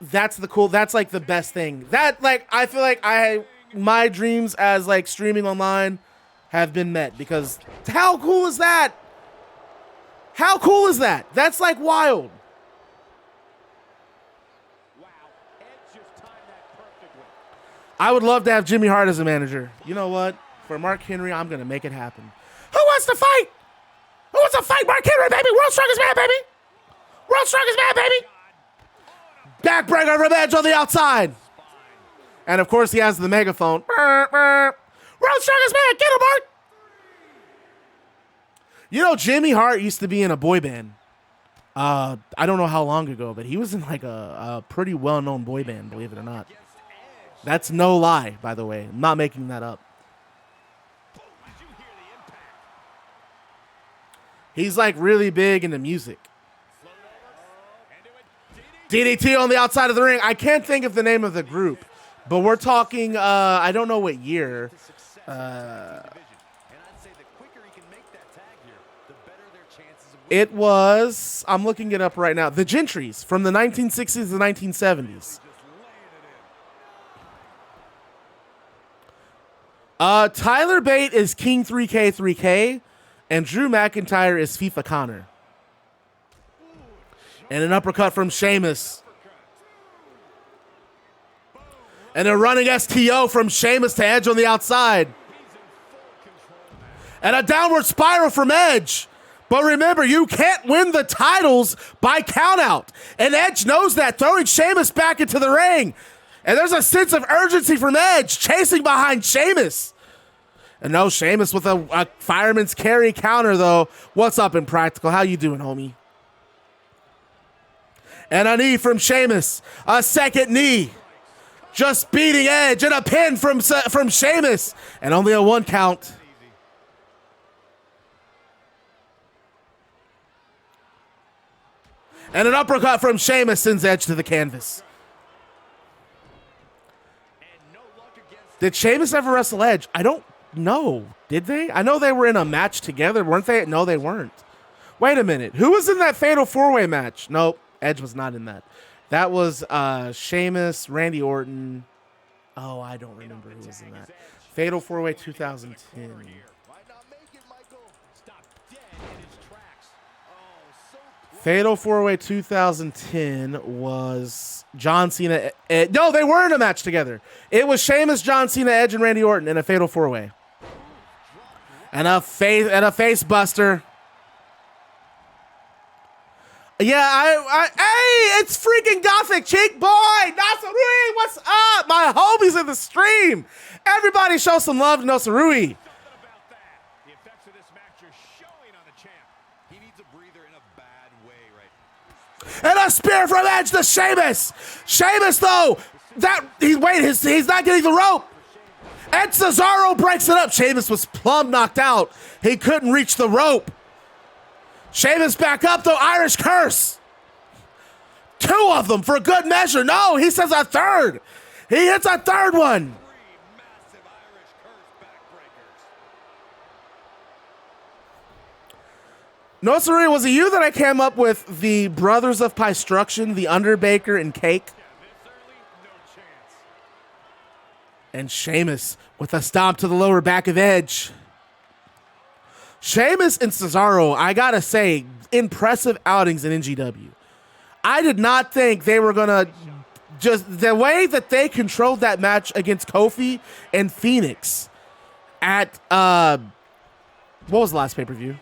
that's like the best thing. That, like, I feel like my dreams as like streaming online have been met, because how cool is that? How cool is that? That's like wild. I would love to have Jimmy Hart as a manager. You know what? For Mark Henry, I'm going to make it happen. Who wants to fight? Who wants to fight Mark Henry, baby? World's Strongest Man, baby. World's Strongest Man, baby. Backbreaker from Edge on the outside. And, of course, he has the megaphone. World's Strongest Man, get him, Mark. You know, Jimmy Hart used to be in a boy band. I don't know how long ago, but he was in like a pretty well-known boy band, believe it or not. That's no lie, by the way. I'm not making that up. He's like really big into music. DDT on the outside of the ring. I can't think of the name of the group, but we're talking, I don't know what year. It was, I'm looking it up right now, the Gentrys from the 1960s to the 1970s. Tyler Bate is King 3K, and Drew McIntyre is FIFA Connor. And an uppercut from Sheamus. And a running STO from Sheamus to Edge on the outside. And a downward spiral from Edge. But remember, you can't win the titles by countout. And Edge knows that, throwing Sheamus back into the ring. And there's a sense of urgency from Edge, chasing behind Sheamus. And no, Sheamus with a fireman's carry counter, though. What's up, Impractical? How you doing, homie? And a knee from Sheamus. A second knee. Just beating Edge. And a pin from Sheamus. And only a 1 count. And an uppercut from Sheamus sends Edge to the canvas. Did Sheamus ever wrestle Edge? I don't know. Did they? I know they were in a match together, weren't they? No, they weren't. Wait a minute. Who was in that Fatal 4-Way match? Nope. Edge was not in that. That was Sheamus, Randy Orton. Oh, I don't remember who was in that. Fatal 4-Way 2010. Fatal 4-Way 2010 was John Cena. No, they were in a match together. It was Sheamus, John Cena, Edge, and Randy Orton in a Fatal 4-Way. And a face buster. Yeah, hey, it's freaking Gothic Cheek Boy. Nosarui, what's up? My homies in the stream. Everybody show some love to Nosarui. And a spear from Edge to Sheamus. Sheamus, though, he's not getting the rope. And Cesaro breaks it up. Sheamus was plumb knocked out. He couldn't reach the rope. Sheamus back up, though. Irish curse. 2 of them for good measure. No, he says a third. He hits a third one. No, sorry, was it you that I came up with the Brothers of Pystruction, the Underbaker, and Cake? And Sheamus with a stomp to the lower back of Edge. Sheamus and Cesaro, I gotta say, impressive outings in NGW. I did not think they were gonna just, the way that they controlled that match against Kofi and Phoenix at, what was the last pay-per-view?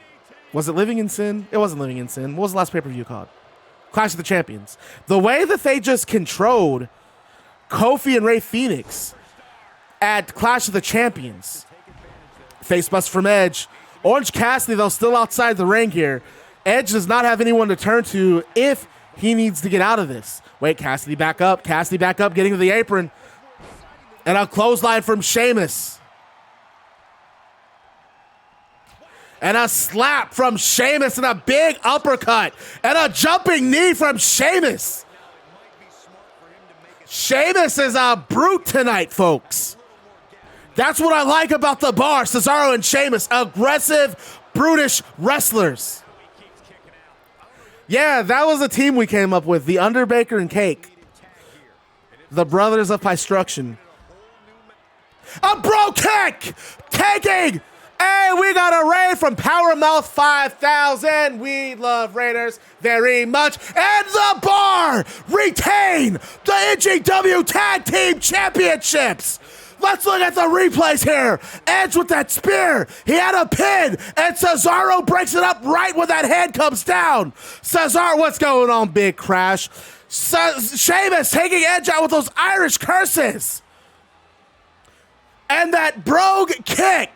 Was it Living in Sin? It wasn't Living in Sin. What was the last pay-per-view called? Clash of the Champions. The way that they just controlled Kofi and Rey Fenix at Clash of the Champions. Facebust from Edge. Orange Cassidy, though, still outside the ring here. Edge does not have anyone to turn to if he needs to get out of this. Wait, Cassidy back up. Cassidy back up, getting to the apron. And a clothesline from Sheamus. And a slap from Sheamus and a big uppercut. And a jumping knee from Sheamus. Sheamus is a brute tonight, folks. That's what I like about the bar. Cesaro and Sheamus, aggressive, brutish wrestlers. Yeah, that was the team we came up with. The Underbaker and Cake. The Brothers of Pystruction. A bro kick! Taking! Hey, we got a raid from Powermouth 5000. We love Raiders very much. And the bar retain the NGW Tag Team Championships. Let's look at the replays here. Edge with that spear. He had a pin, and Cesaro breaks it up right when that head comes down. Cesaro, what's going on, Big Crash? Sheamus taking Edge out with those Irish curses. And that brogue kick.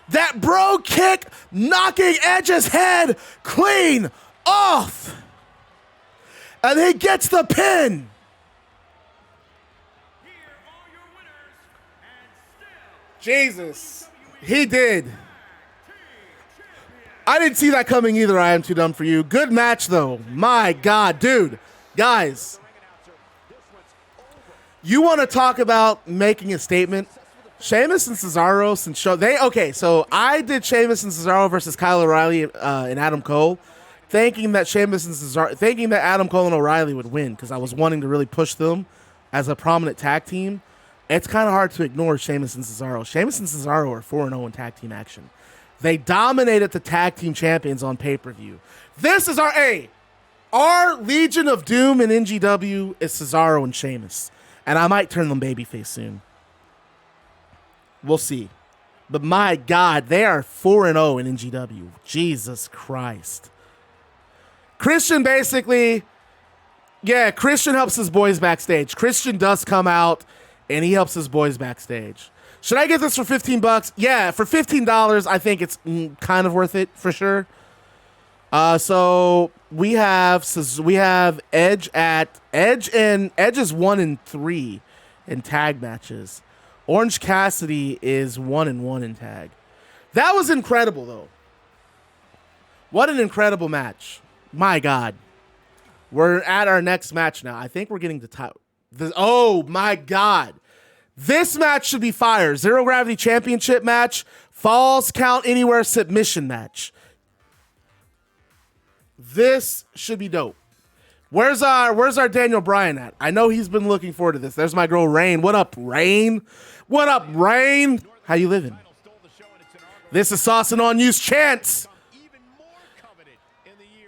That brogue kick knocking Edge's head clean off. And he gets the pin. Jesus, he did. I didn't see that coming either. I am too dumb for you. Good match, though. My God, dude. Guys, you want to talk about making a statement? Sheamus and Cesaro, so I did Sheamus and Cesaro versus Kyle O'Reilly and Adam Cole, thinking that Adam Cole and O'Reilly would win because I was wanting to really push them as a prominent tag team. It's kind of hard to ignore Sheamus and Cesaro. Sheamus and Cesaro are 4-0 in tag team action. They dominated the tag team champions on pay-per-view. This is our Legion of Doom in NGW is Cesaro and Sheamus. And I might turn them babyface soon. We'll see. But my God, they are 4-0 in NGW. Jesus Christ. Christian basically, yeah, Christian helps his boys backstage. Christian does come out and he helps his boys backstage. Should I get this for $15? Yeah, for $15, I think it's kind of worth it for sure. So we have Edge and Edge is 1-3 in tag matches. Orange Cassidy is 1-1 in tag. That was incredible though. What an incredible match. My God. We're at our next match now. I think we're getting to top. Oh my God. This match should be fire. Zero Gravity Championship match. Falls Count Anywhere submission match. This should be dope. Where's our Daniel Bryan at? I know he's been looking forward to this. There's my girl Rain. What up, Rain? What up, Rain? How you living? This is Sauce and On You's chance.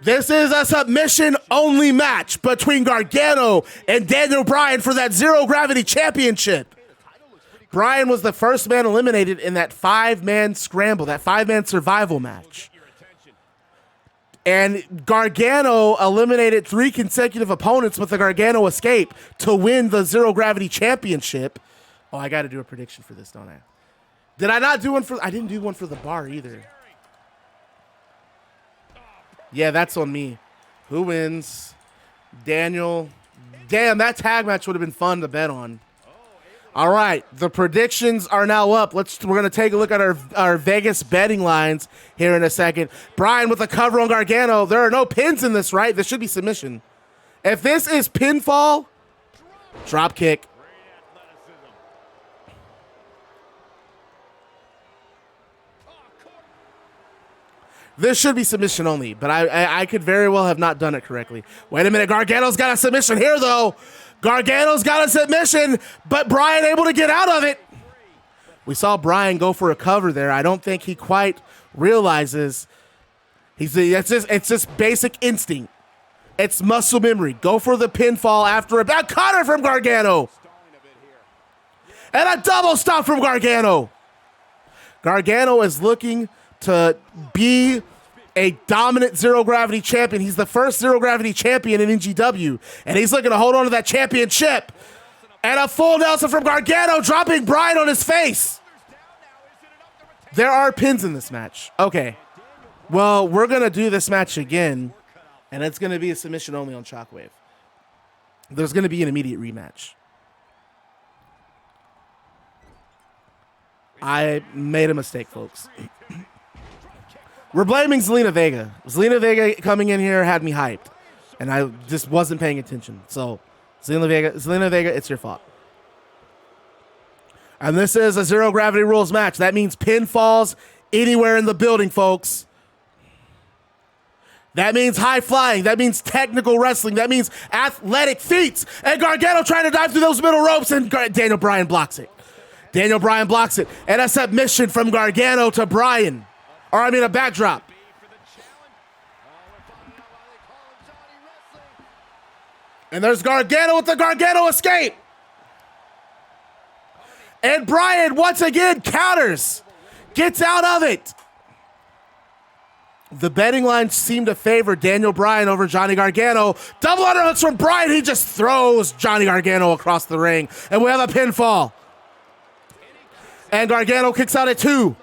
This is a submission-only match between Gargano and Daniel Bryan for that Zero Gravity Championship. Bryan was the first man eliminated in that 5-man scramble, that 5-man survival match. And Gargano eliminated 3 consecutive opponents with the Gargano escape to win the Zero Gravity Championship. Oh, I got to do a prediction for this, don't I? Did I not do one for... I didn't do one for the bar either. Yeah, that's on me. Who wins? Daniel. Damn, that tag match would have been fun to bet on. All right, the predictions are now up. We're going to take a look at our Vegas betting lines here in a second. Bryan with a cover on Gargano. There are no pins in this, right? This should be submission. If this is pinfall, drop kick. This should be submission only, but I could very well have not done it correctly. Wait a minute, Gargano's got a submission here, though. Gargano's got a submission, but Bryan able to get out of it. We saw Bryan go for a cover there. I don't think he quite realizes. It's just basic instinct. It's muscle memory. Go for the pinfall after a back cutter from Gargano. And a double stop from Gargano. Gargano is looking to be a dominant Zero Gravity champion. He's the first Zero Gravity champion in NGW, and he's looking to hold on to that championship. And a full Nelson from Gargano, dropping Bryan on his face. There are pins in this match. Okay. Well, we're going to do this match again, and it's going to be a submission only on Shockwave. There's going to be an immediate rematch. I made a mistake, folks. We're blaming Zelina Vega. Zelina Vega coming in here had me hyped, and I just wasn't paying attention. So, Zelina Vega, it's your fault. And this is a Zero Gravity Rules match. That means pinfalls anywhere in the building, folks. That means high flying. That means technical wrestling. That means athletic feats. And Gargano trying to dive through those middle ropes, and Daniel Bryan blocks it. Daniel Bryan blocks it. And a submission from Gargano to Bryan. Or, I mean, a backdrop. And there's Gargano with the Gargano escape. And Bryan, once again, counters. Gets out of it. The betting lines seem to favor Daniel Bryan over Johnny Gargano. Double underhooks from Bryan. He just throws Johnny Gargano across the ring. And we have a pinfall. And Gargano kicks out at 2.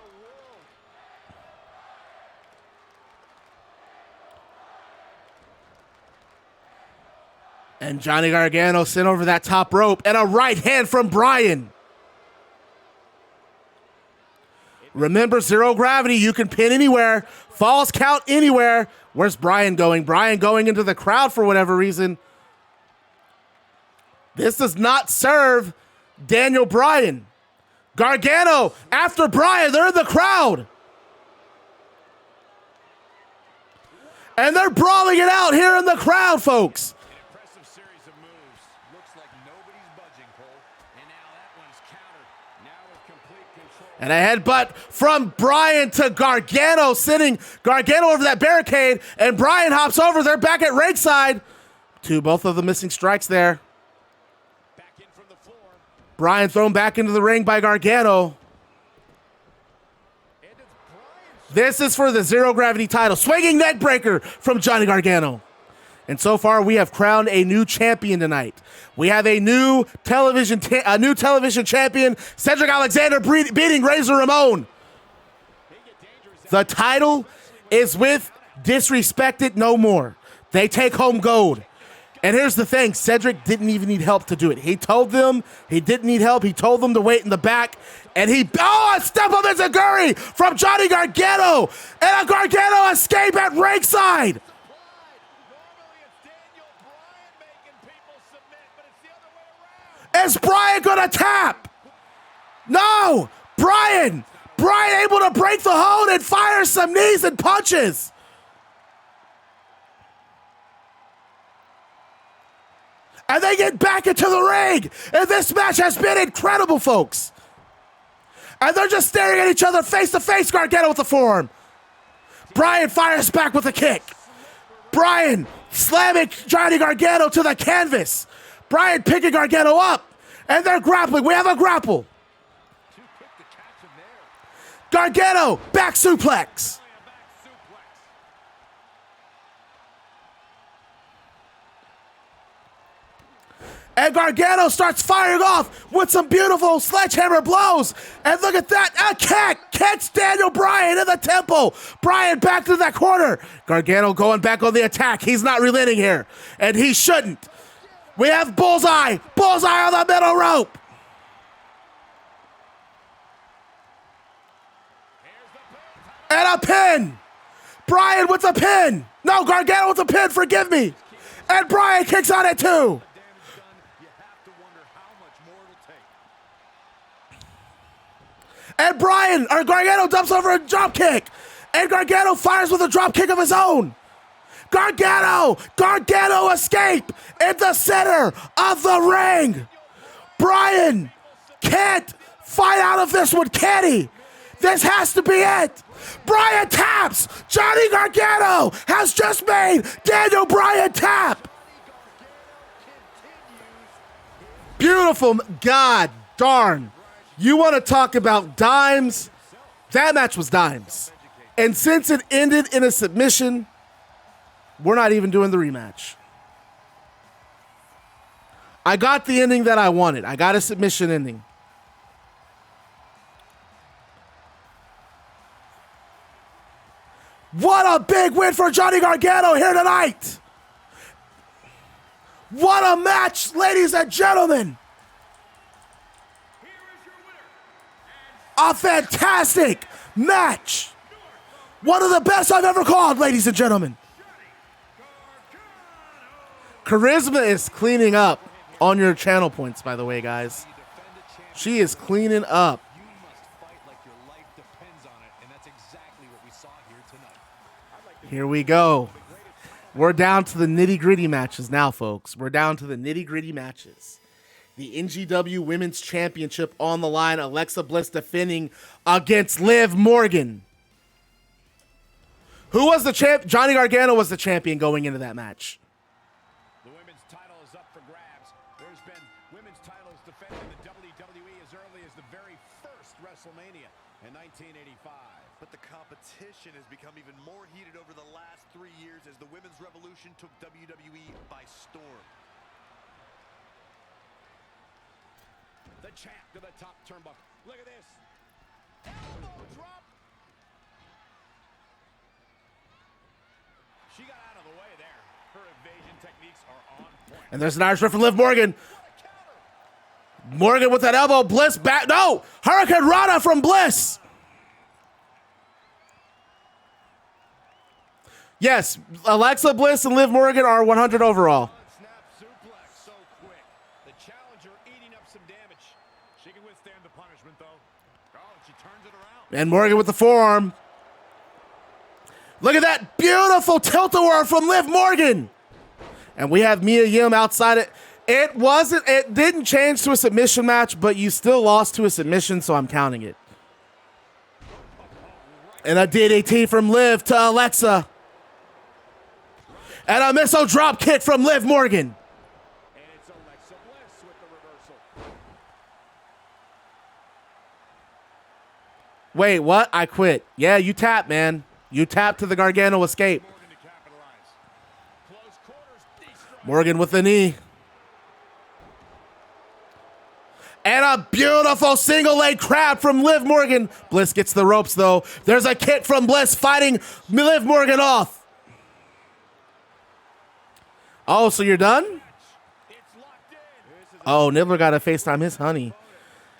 And Johnny Gargano sent over that top rope, and a right hand from Bryan. Remember, Zero Gravity, you can pin anywhere. Falls count anywhere. Where's Bryan going? Bryan going into the crowd for whatever reason. This does not serve Daniel Bryan. Gargano after Bryan. They're in the crowd. And they're brawling it out here in the crowd, folks. And a headbutt from Bryan to Gargano, sending Gargano over that barricade, and Bryan hops over. They're back at ringside. Both of the missing strikes there. Back in from the floor. Bryan thrown back into the ring by Gargano. This is for the Zero Gravity title. Swinging neck breaker from Johnny Gargano. And so far, we have crowned a new champion tonight. We have a new television champion, Cedric Alexander beating Razor Ramon. The title is with Disrespected No More. They take home gold. And here's the thing, Cedric didn't even need help to do it. He told them he didn't need help. He told them to wait in the back. And a step up enziguri from Johnny Gargano. And a Gargano escape at ringside. Is Bryan gonna tap? No! Bryan able to break the hold and fire some knees and punches. And they get back into the ring. And this match has been incredible, folks. And they're just staring at each other face to face. Gargano with the forearm. Bryan fires back with a kick. Bryan slamming Johnny Gargano to the canvas. Bryan picking Gargano up. And they're grappling. We have a grapple. Gargano, back suplex. And Gargano starts firing off with some beautiful sledgehammer blows. And look at that, a kick. Kicks Daniel Bryan in the temple. Bryan back to that corner. Gargano going back on the attack. He's not relenting here. And he shouldn't. We have Bullseye. Bullseye on the middle rope. And a pin. Bryan with the pin. No, Gargano with the pin, forgive me. And Bryan kicks on it too. And Gargano dumps over a drop kick. And Gargano fires with a drop kick of his own. Gargano escape in the center of the ring. Bryan can't fight out of this one, can he? This has to be it. Bryan taps. Johnny Gargano has just made Daniel Bryan tap. Beautiful. God darn. You want to talk about dimes? That match was dimes. And since it ended in a submission, we're not even doing the rematch. I got the ending that I wanted. I got a submission ending. What a big win for Johnny Gargano here tonight. What a match, ladies and gentlemen. A fantastic match. One of the best I've ever called, ladies and gentlemen. Charisma is cleaning up on your channel points, by the way, guys. She is cleaning up. Here we go. We're down to the nitty-gritty matches now, folks. We're down to the nitty-gritty matches. The NGW Women's Championship on the line. Alexa Bliss defending against Liv Morgan. Who was the champ? Johnny Gargano was the champion going into that match. The women's title is up for grabs. There's been women's titles defended in the WWE as early as the very first WrestleMania in 1985. But the competition has become even more heated over the last 3 years as the women's revolution took WWE by storm. The champ to the top turnbuckle. Look at this. Elbow drop. She got out of the way there. Her evasion techniques are on point. And there's an Irish rip from Liv Morgan. Morgan with that elbow. Bliss back. No! Hurricane Rana from Bliss. Yes, Alexa Bliss and Liv Morgan are 100 overall. Snap suplex so quick. The challenger eating up some damage. She can withstand the punishment though. Oh, she turns it around. And Morgan with the forearm. Look at that beautiful tilt-a-whirl from Liv Morgan. And we have Mia Yim outside it. It didn't change to a submission match, but you still lost to a submission, so I'm counting it. And a DDT from Liv to Alexa. And a missile drop kick from Liv Morgan. And it's Alexa Bliss with the reversal. Wait, what? I quit. Yeah, you tap, man. You tap to the Gargano escape. Morgan with the knee. And a beautiful single leg crab from Liv Morgan. Bliss gets the ropes, though. There's a kick from Bliss fighting Liv Morgan off. Oh, so you're done? Oh, Nibbler got to FaceTime his honey.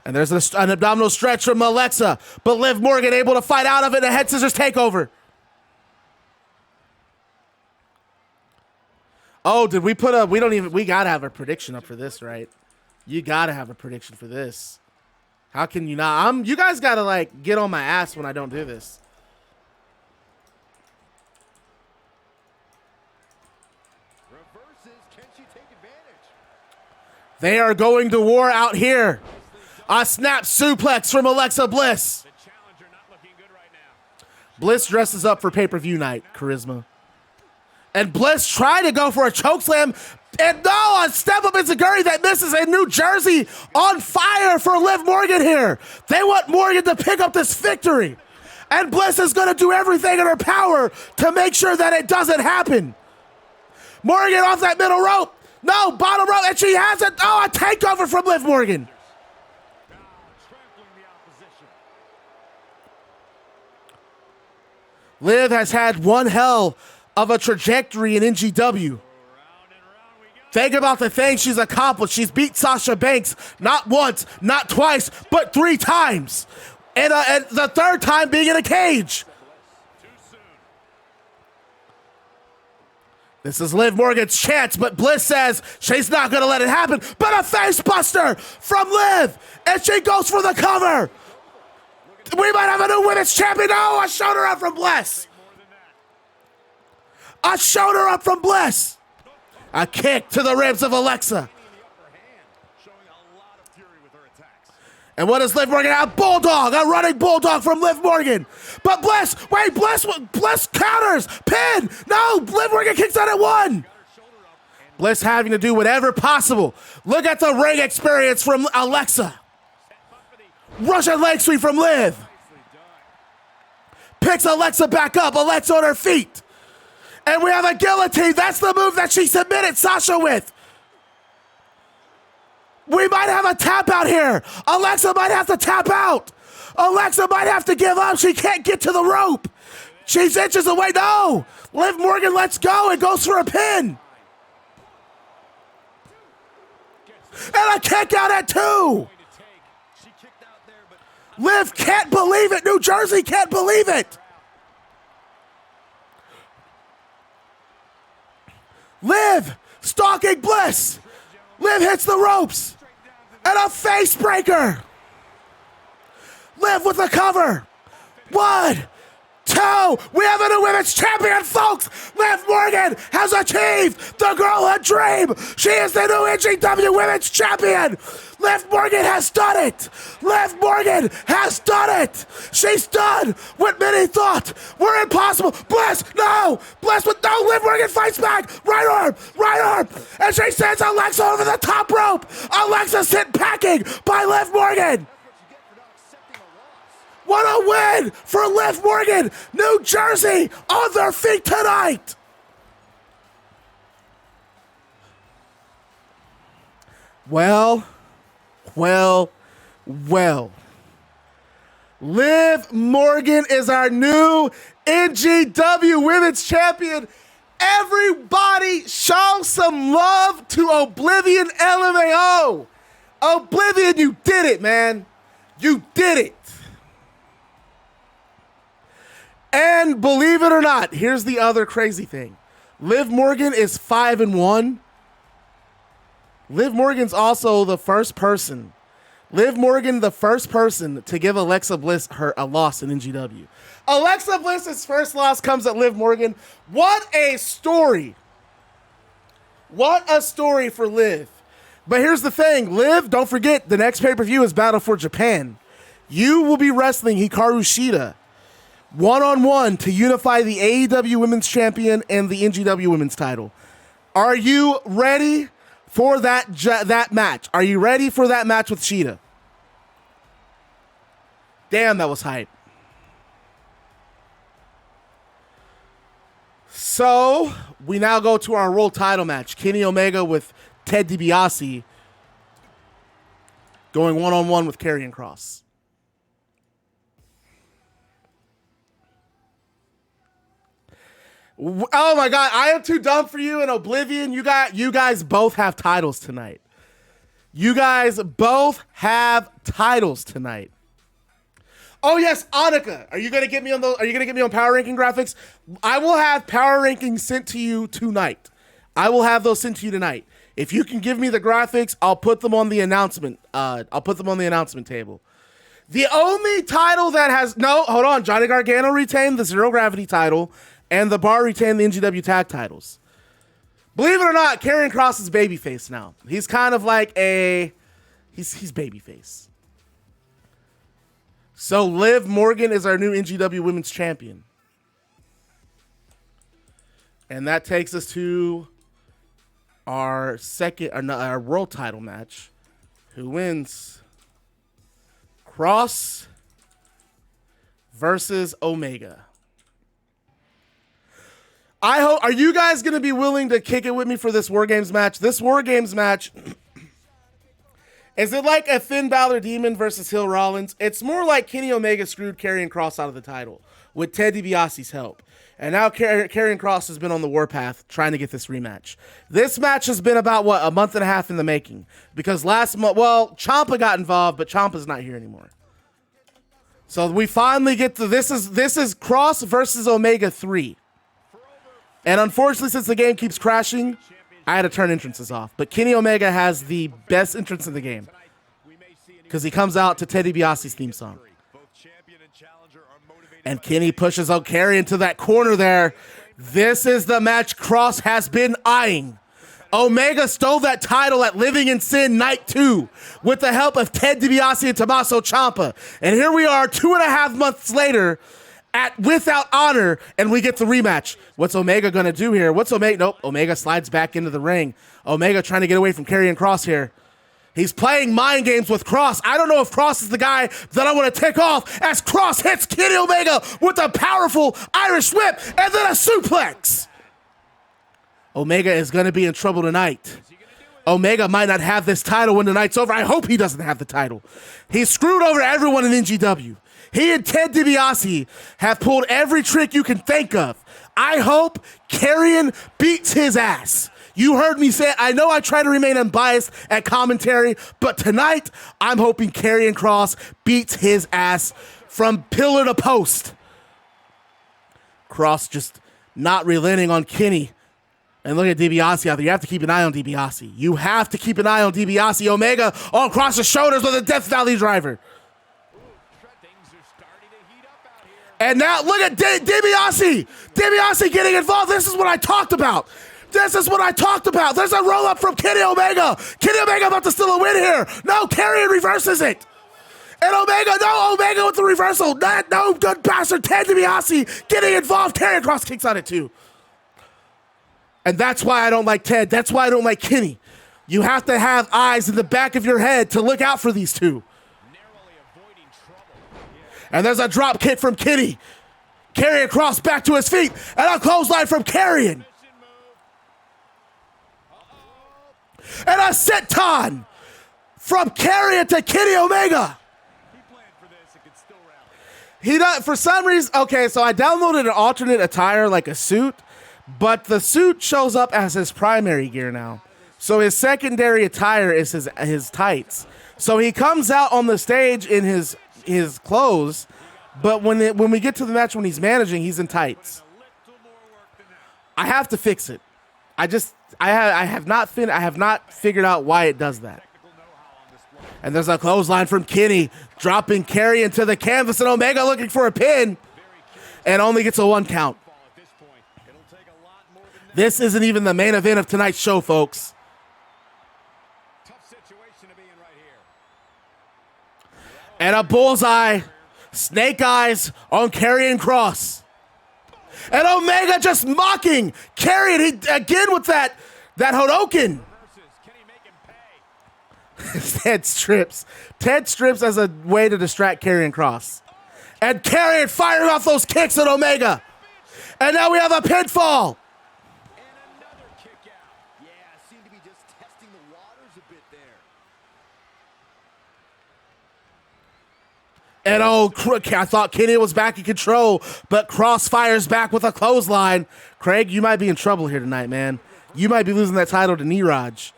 And there's an abdominal stretch from Alexa. But Liv Morgan able to fight out of it in a head scissors takeover. Oh, did we put a... We got to have a prediction up for this, right? You got to have a prediction for this. How can you not? You guys got to, like, get on my ass when I don't do this. Reverses. Can she take advantage? They are going to war out here. A snap suplex from Alexa Bliss. The challenger not looking good right now. Bliss dresses up for pay-per-view night. Charisma. And Bliss tried to go for a chokeslam. And no, a step up enziguri that misses in New Jersey on fire for Liv Morgan here. They want Morgan to pick up this victory. And Bliss is going to do everything in her power to make sure that it doesn't happen. Morgan off that middle rope. No, bottom rope, and she has it. Oh, a takeover from Liv Morgan. Now trampling the opposition. Liv has had one hell of a trajectory in NGW. Think about the things she's accomplished. She's beat Sasha Banks not once, not twice, but 3 times. And the third time being in a cage. This is Liv Morgan's chance, but Bliss says she's not going to let it happen. But a face buster from Liv, and she goes for the cover. We might have a new women's champion. Oh, a shoulder up from Bliss. A shoulder up from Bliss. A kick to the ribs of Alexa. And what does Liv Morgan have? Bulldog, a running bulldog from Liv Morgan. But Bliss counters, pin. No, Liv Morgan kicks out at 1. Bliss having to do whatever possible. Look at the ring experience from Alexa. Russian leg sweep from Liv. Picks Alexa back up. Alexa on her feet. And we have a guillotine. That's the move that she submitted Sasha with. We might have a tap out here. Alexa might have to tap out. Alexa might have to give up. She can't get to the rope. She's inches away. No. Liv Morgan lets go and goes for a pin. And a kick out at 2. Liv can't believe it. New Jersey can't believe it. Liv stalking Bliss. Liv hits the ropes. And a face breaker. Liv with the cover. 1, 2. We have a new women's champion, folks. Liv Morgan has achieved the girlhood dream. She is the new NGW Women's Champion. Liv Morgan has done it. Liv Morgan has done it. She's done what many thought were impossible. Bliss, no. Bliss with no. Liv Morgan fights back. Right arm. And she sends Alexa over the top rope. Alexa sent packing by Liv Morgan. What a win for Liv Morgan. New Jersey on their feet tonight. Well. Liv Morgan is our new NGW Women's Champion. Everybody show some love to Oblivion LMAO. Oblivion, you did it, man. You did it. And believe it or not, here's the other crazy thing. Liv Morgan is 5-1. Liv Morgan's also the first person. Liv Morgan, the first person to give Alexa Bliss a loss in NGW. Alexa Bliss's first loss comes at Liv Morgan. What a story. What a story for Liv. But here's the thing. Liv, don't forget, the next pay-per-view is Battle for Japan. You will be wrestling Hikaru Shida one-on-one to unify the AEW Women's Champion and the NGW Women's title. Are you ready for that match? Are you ready for that match with Shida? Damn, that was hype. So we now go to our world title match. Kenny Omega with Ted DiBiase going one-on-one with Karrion Kross. Oh my God, I am too dumb for you in Oblivion. You guys both have titles tonight. You guys both have titles tonight. Oh yes, Annika. Are you gonna get me on those? Are you gonna get me on power ranking graphics? I will have power rankings sent to you tonight. I will have those sent to you tonight. If you can give me the graphics, I'll put them on the announcement. I'll put them on the announcement table. The only title that has hold on. Johnny Gargano retained the Zero Gravity title, and the Bar retained the NGW Tag titles. Believe it or not, Karrion Kross is babyface now. He's kind of like he's babyface. So Liv Morgan is our new NGW Women's Champion. And that takes us to our our world title match. Who wins? Kross versus Omega. Are you guys going to be willing to kick it with me for this War Games match? This War Games match, is it like a Finn Balor Demon versus Hill Rollins? It's more like Kenny Omega screwed Karrion Kross out of the title with Ted DiBiase's help. And now Karrion Kross has been on the warpath trying to get this rematch. This match has been about, a month and a half in the making. Because last month, Ciampa got involved, but Ciampa's not here anymore. So we finally get to, this is Kross versus Omega 3. And unfortunately, since the game keeps crashing, I had to turn entrances off. But Kenny Omega has the best entrance in the game because he comes out to Ted DiBiase's theme song. And Kenny pushes out Karrion into that corner there. This is the match Kross has been eyeing. Omega stole that title at Living in Sin Night 2 with the help of Ted DiBiase and Tommaso Ciampa. And here we are 2.5 months later at Without Honor, and we get the rematch. What's Omega going to do here? Nope. Omega slides back into the ring. Omega trying to get away from Karrion Kross here. He's playing mind games with Kross. I don't know if Kross is the guy that I want to tick off as Kross hits Kenny Omega with a powerful Irish whip and then a suplex. Omega is going to be in trouble tonight. Omega might not have this title when the night's over. I hope he doesn't have the title. He's screwed over everyone in NGW. He and Ted DiBiase have pulled every trick you can think of. I hope Karrion beats his ass. You heard me say it. I know I try to remain unbiased at commentary, but tonight I'm hoping Karrion Kross beats his ass from pillar to post. Kross just not relenting on Kenny. And look at DiBiase out there. You have to keep an eye on DiBiase. You have to keep an eye on DiBiase. Omega on Kross's shoulders with a Death Valley driver. And now look at DiBiase. DiBiase getting involved. This is what I talked about. There's a roll-up from Kenny Omega. Kenny Omega about to steal a win here. No, Karrion reverses it. And Omega with the reversal. No good bastard. Ted DiBiase getting involved. Karrion Kross kicks on it too. And that's why I don't like Ted. That's why I don't like Kenny. You have to have eyes in the back of your head to look out for these two. And there's a drop kick from Kenny. Karrion Kross back to his feet. And a clothesline from Karrion. And a senton from Karrion to Kenny Omega. He does, for some reason, okay, so I downloaded an alternate attire like a suit, but the suit shows up as his primary gear now. So his secondary attire is his tights. So he comes out on the stage in his clothes, but when we get to the match when he's managing, he's in tights. I have to fix it. I have not figured out why it does that. And there's a clothesline from Kenny, dropping Karrion to the canvas, and Omega looking for a pin, and only gets a 1 count. This isn't even the main event of tonight's show, folks. And a bullseye, snake eyes on Karrion Kross. And Omega just mocking Karrion again with that Hodoken. Ted strips as a way to distract Karrion Kross. And Karrion firing off those kicks at Omega. And now we have a pinfall. And another kick out. Yeah, seemed to be just testing the waters a bit there. And I thought Kenny was back in control, but Kross fires back with a clothesline. Craig, you might be in trouble here tonight, man. You might be losing that title to Niraj.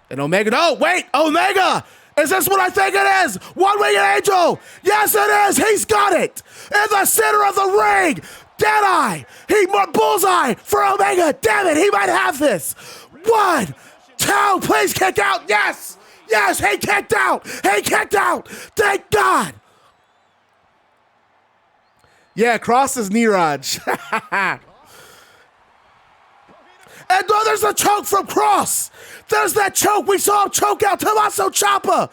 And Omega, no, wait, Omega! Is this what I think it is? One-winged angel! Yes, it is! He's got it! In the center of the ring! Deadeye! Bullseye for Omega! Damn it, he might have this! 1, 2, please kick out! Yes! Yes, he kicked out! He kicked out! Thank God! Yeah, Kross is Niraj. And oh, there's a choke from Kross. There's that choke. We saw him choke out Tommaso Ciampa.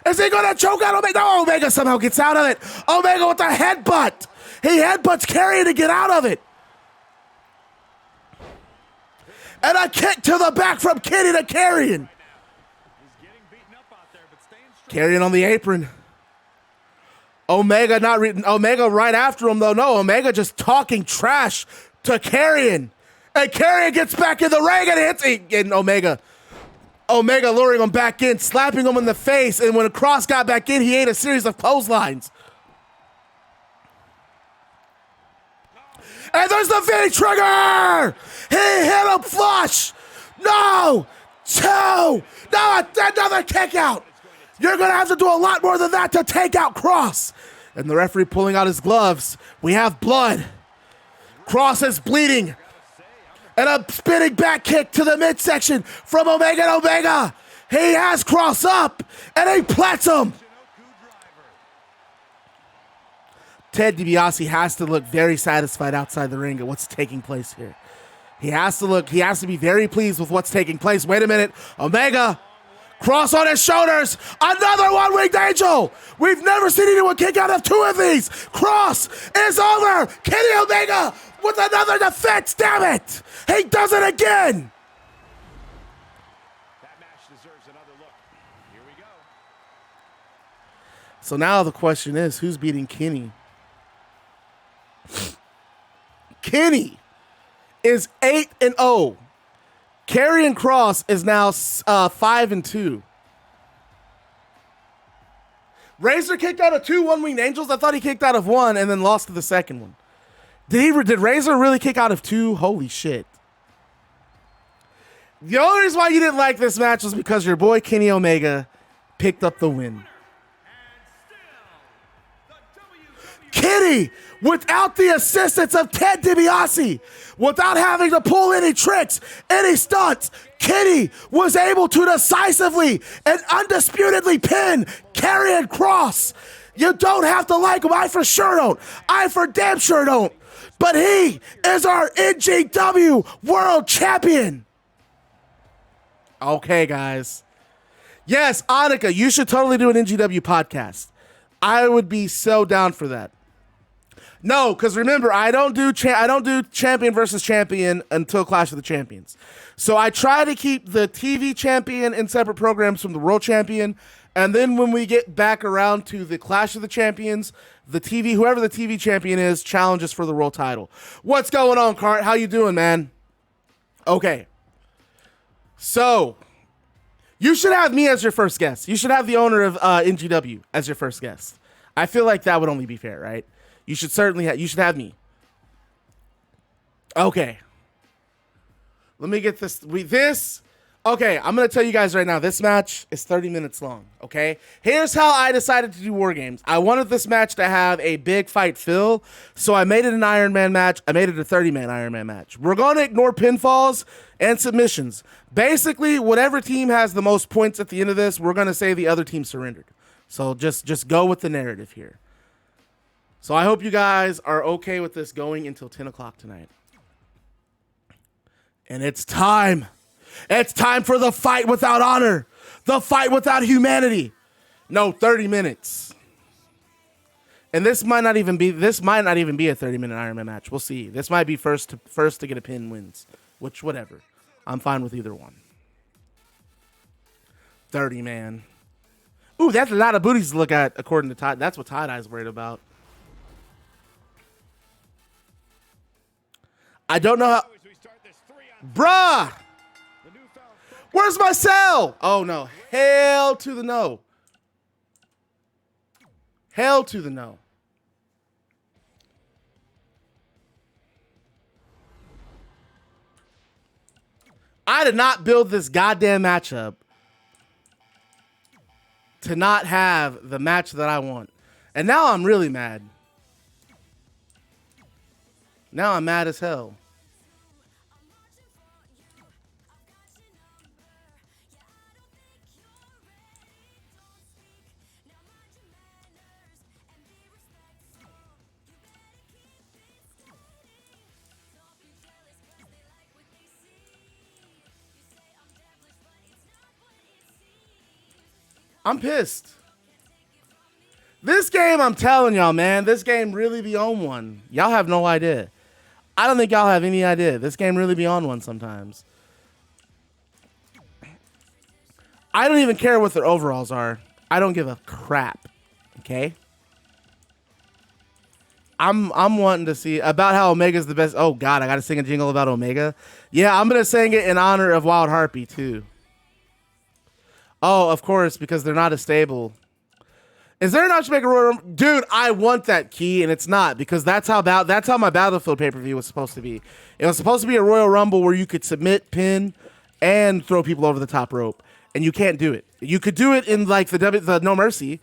Is he going to choke out Omega? No, Omega somehow gets out of it. Omega with the headbutt. He headbutts Karrion to get out of it. And a kick to the back from Kenny to Karrion. Karrion on the apron. Omega Omega right after him though. No, Omega just talking trash to Karrion. And Karrion gets back in the ring and hits and Omega luring him back in, slapping him in the face. And when Kross got back in, he ate a series of clotheslines. And there's the V trigger. He hit him flush. No, 2, no, another kick out. You're going to have to do a lot more than that to take out Kross. And the referee pulling out his gloves. We have blood. Kross is bleeding. And a spinning back kick to the midsection from Omega and Omega. He has Kross up, and he plats him. Ted DiBiase has to look very satisfied outside the ring at what's taking place here. He has to be very pleased with what's taking place. Wait a minute, Omega, Kross on his shoulders, another one-winged angel. We've never seen anyone kick out of 2 of these. Kross is over. Kenny Omega with another defense, damn it. He does it again. That match deserves another look. Here we go. So now the question is, who's beating Kenny? Kenny is 8-0. Karrion Kross is now 5-2. Razor kicked out of 2 one-winged angels. I thought he kicked out of 1 and then lost to the second one. Did Razor really kick out of 2? Holy shit. The only reason why you didn't like this match was because your boy Kenny Omega picked up the win. Kenny, without the assistance of Ted DiBiase, without having to pull any tricks, any stunts, Kenny was able to decisively and undisputedly pin Karrion Kross. You don't have to like him. I for sure don't. I for damn sure don't. But he is our NGW World Champion. Okay, guys. Yes, Annika, you should totally do an NGW podcast. I would be so down for that. No, because remember, I don't do champion versus champion until Clash of the Champions. So I try to keep the TV champion in separate programs from the world champion. And then when we get back around to the Clash of the Champions, whoever the TV champion is, challenges for the world title. What's going on, Cart? How you doing, man? Okay. So, you should have me as your first guest. You should have the owner of NGW as your first guest. I feel like that would only be fair, right? You should certainly you should have me. Okay. Let me get this. Okay, I'm going to tell you guys right now, this match is 30 minutes long, okay? Here's how I decided to do War Games. I wanted this match to have a big fight feel, so I made it an Iron Man match. I made it a 30-man Iron Man match. We're going to ignore pinfalls and submissions. Basically, whatever team has the most points at the end of this, we're going to say the other team surrendered. So just go with the narrative here. So I hope you guys are okay with this going until 10 o'clock tonight. And it's time. It's time for the fight without honor. The fight without humanity. No, 30 minutes. And this might not even be a 30-minute Iron Man match. We'll see. This might be first to get a pin wins. Which, whatever. I'm fine with either one. 30, man. Ooh, that's a lot of booties to look at, according to Todd. That's what Tie-Dye's worried about. I don't know how. Bruh! Where's my cell? Oh, no. Hell to the no. Hell to the no. I did not build this goddamn matchup to not have the match that I want. And now I'm really mad. Now I'm mad as hell. I'm pissed. This game, I'm telling y'all, man, this game really be on one. Y'all have no idea. I don't think y'all have any idea. This game really be on one sometimes. I don't even care what their overalls are. I don't give a crap. Okay? I'm wanting to see about how Omega's the best. Oh, God, I got to sing a jingle about Omega. Yeah, I'm going to sing it in honor of Wild Harpy, too. Oh, of course, because they're not as stable. Is there an option to make a Royal Rumble? Dude, I want that key, and it's not, because that's how my Battlefield pay-per-view was supposed to be. It was supposed to be a Royal Rumble where you could submit, pin, and throw people over the top rope, and you can't do it. You could do it in like the No Mercy.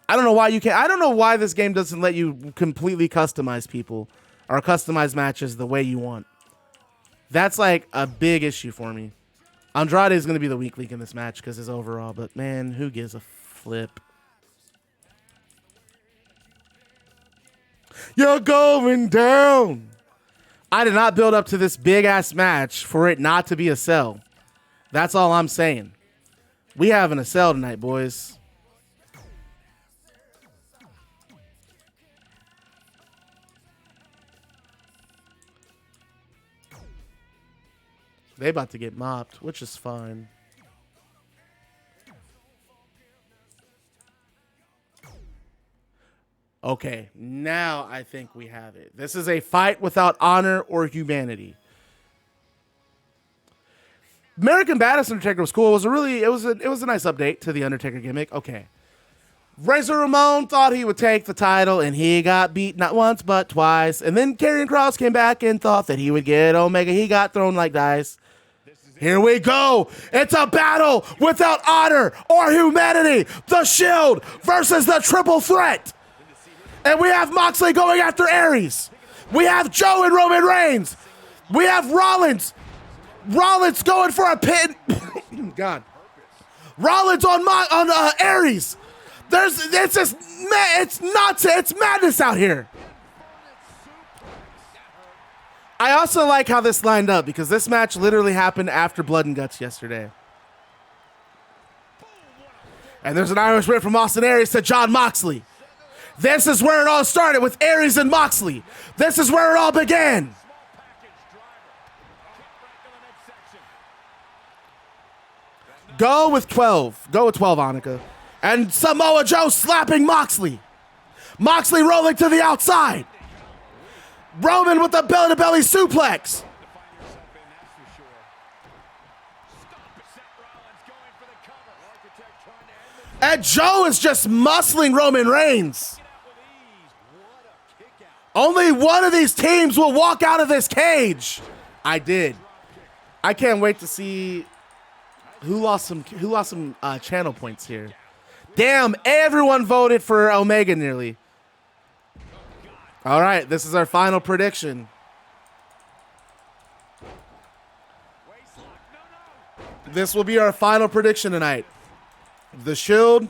I don't know why you can't. I don't know why this game doesn't let you completely customize people or customize matches the way you want. That's like a big issue for me. Andrade is going to be the weak link in this match because his overall, but man, who gives a flip? You're going down. I did not build up to this big-ass match for it not to be a sell. That's all I'm saying. We having a sell tonight, boys. They about to get mopped, which is fine. Okay, now I think we have it. This is a fight without honor or humanity. American Badass Undertaker was cool. It was a nice update to the Undertaker gimmick. Okay. Razor Ramon thought he would take the title, and he got beat not once but twice. And then Karrion Kross came back and thought that he would get Omega. He got thrown like dice. Here we go. It's a battle without honor or humanity. The Shield versus the Triple Threat. And we have Moxley going after Aries. We have Joe and Roman Reigns. We have Rollins. Rollins going for a pin. God. Rollins on Aries. It's just, it's nuts. It's madness out here. I also like how this lined up because this match literally happened after Blood and Guts yesterday. And there's an Irish whip from Austin Aries to Jon Moxley. This is where it all started with Aries and Moxley. This is where it all began. Go with 12. Go with 12, Annika. And Samoa Joe slapping Moxley. Moxley rolling to the outside. Roman with the belly-to-belly suplex. And Joe is just muscling Roman Reigns. Only one of these teams will walk out of this cage. I did. I can't wait to see who lost some channel points here. Damn, everyone voted for Omega nearly. All right, this is our final prediction. This will be our final prediction tonight. The Shield,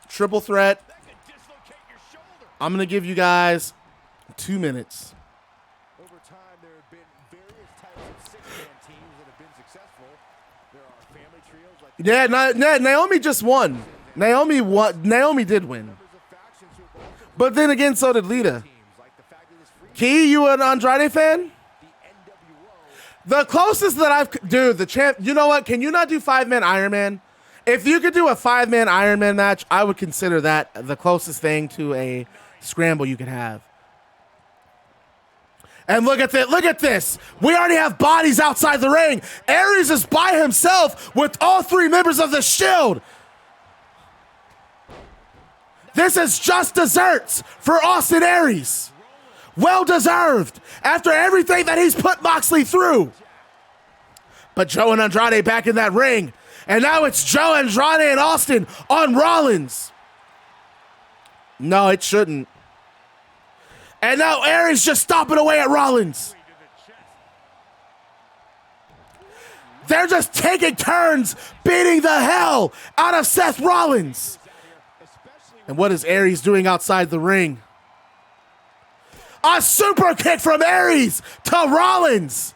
Triple Threat. I'm going to give you guys 2 minutes. Over time, there have been various types of six-man teams that have been successful. There are family trios like Yeah, Naomi just won. Naomi did win. But then again, so did Lita. Key, you an Andrade fan? The closest that the champ, you know what? Can you not do 5-man Iron Man? If you could do a 5-man Iron Man match, I would consider that the closest thing to a scramble you could have. And look at this. Look at this. We already have bodies outside the ring. Aries is by himself with all 3 members of the Shield. This is just desserts for Austin Aries. Well deserved after everything that he's put Moxley through. But Joe and Andrade back in that ring. And now it's Joe, Andrade, and Austin on Rollins. No, it shouldn't. And now Aries just stomping away at Rollins. They're just taking turns beating the hell out of Seth Rollins. And what is Aries doing outside the ring? A super kick from Aries to Rollins.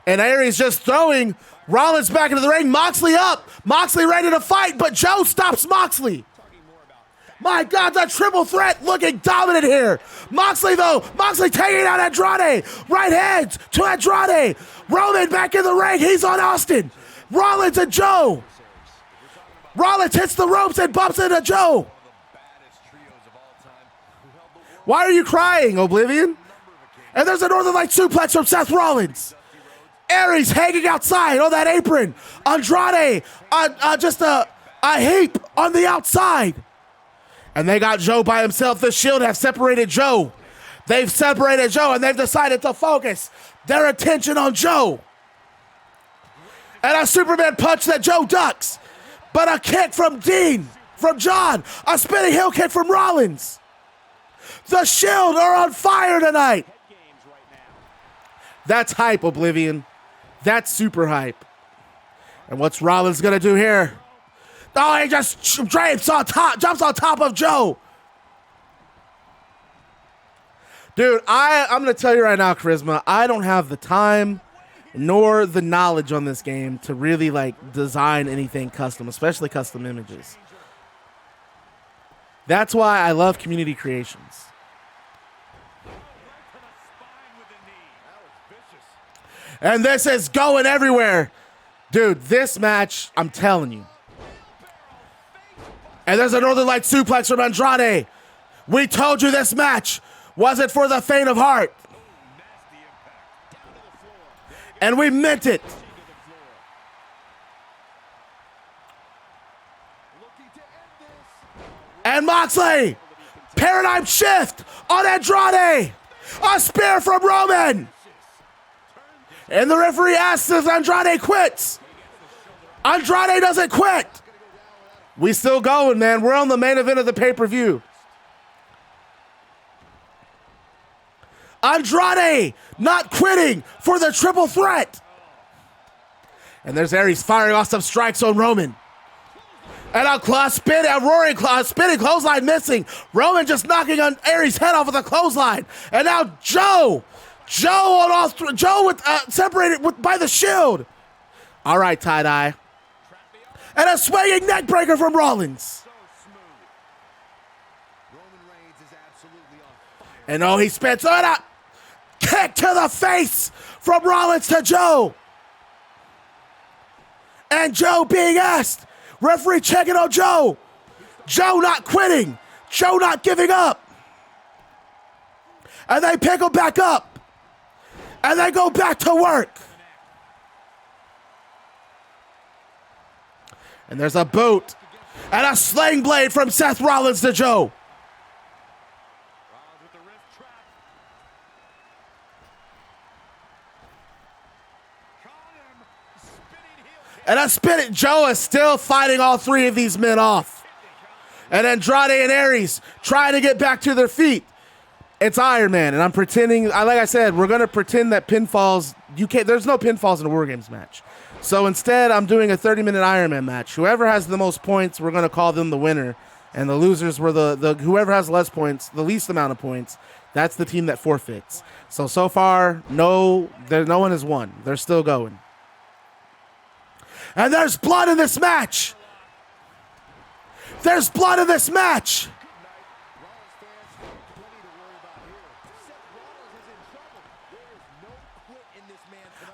And Aries just throwing Rollins back into the ring. Moxley up. Moxley ready to fight, but Joe stops Moxley. My God, the triple threat looking dominant here. Moxley, though. Moxley taking out Andrade. Right hands to Andrade. Roman back in the ring. He's on Austin. Rollins and Joe. Rollins hits the ropes and bumps into Joe. Why are you crying, Oblivion? And there's a Northern Light suplex from Seth Rollins. Aries hanging outside on that apron. Andrade, just a heap on the outside. And they got Joe by himself. The Shield have separated Joe. They've separated Joe, and they've decided to focus their attention on Joe. And a Superman punch that Joe ducks. But a kick from John. A spinning heel kick from Rollins. The Shield are on fire tonight. That's hype, Oblivion. That's super hype. And what's Rollins gonna do here? Oh, he just jumps on top of Joe. Dude, I'm gonna tell you right now, Charisma, I don't have the time nor the knowledge on this game to really design anything custom, especially custom images. That's why I love community creations. And this is going everywhere. Dude, this match, I'm telling you. And there's a Northern Light suplex from Andrade. We told you this match wasn't for the faint of heart. And we meant it. And Moxley, paradigm shift on Andrade. A spear from Roman. And the referee asks if Andrade quits. Andrade doesn't quit. We still going, man. We're on the main event of the pay-per-view. Andrade not quitting for the triple threat. And there's Aries firing off some strikes on Roman. And a spinning clothesline missing. Roman just knocking on Aries' head off with a clothesline. And now Joe on all three. Joe separated by the Shield. All right, tie-dye. And a swinging neck breaker from Rollins. And he spits on a kick to the face from Rollins to Joe. And Joe being asked. Referee checking on Joe. Joe not quitting. Joe not giving up. And they pick him back up. And they go back to work. And there's a boot. And a sling blade from Seth Rollins to Joe. And a spinning. Joe is still fighting all 3 of these men off. And Andrade and Aries trying to get back to their feet. It's Iron Man, and I'm pretending, like I said, we're going to pretend that pinfalls, there's no pinfalls in a War Games match. So instead, I'm doing a 30-minute Iron Man match. Whoever has the most points, we're going to call them the winner. And the losers were whoever has less points, the least amount of points, that's the team that forfeits. So far, no one has won. They're still going. And there's blood in this match. There's blood in this match.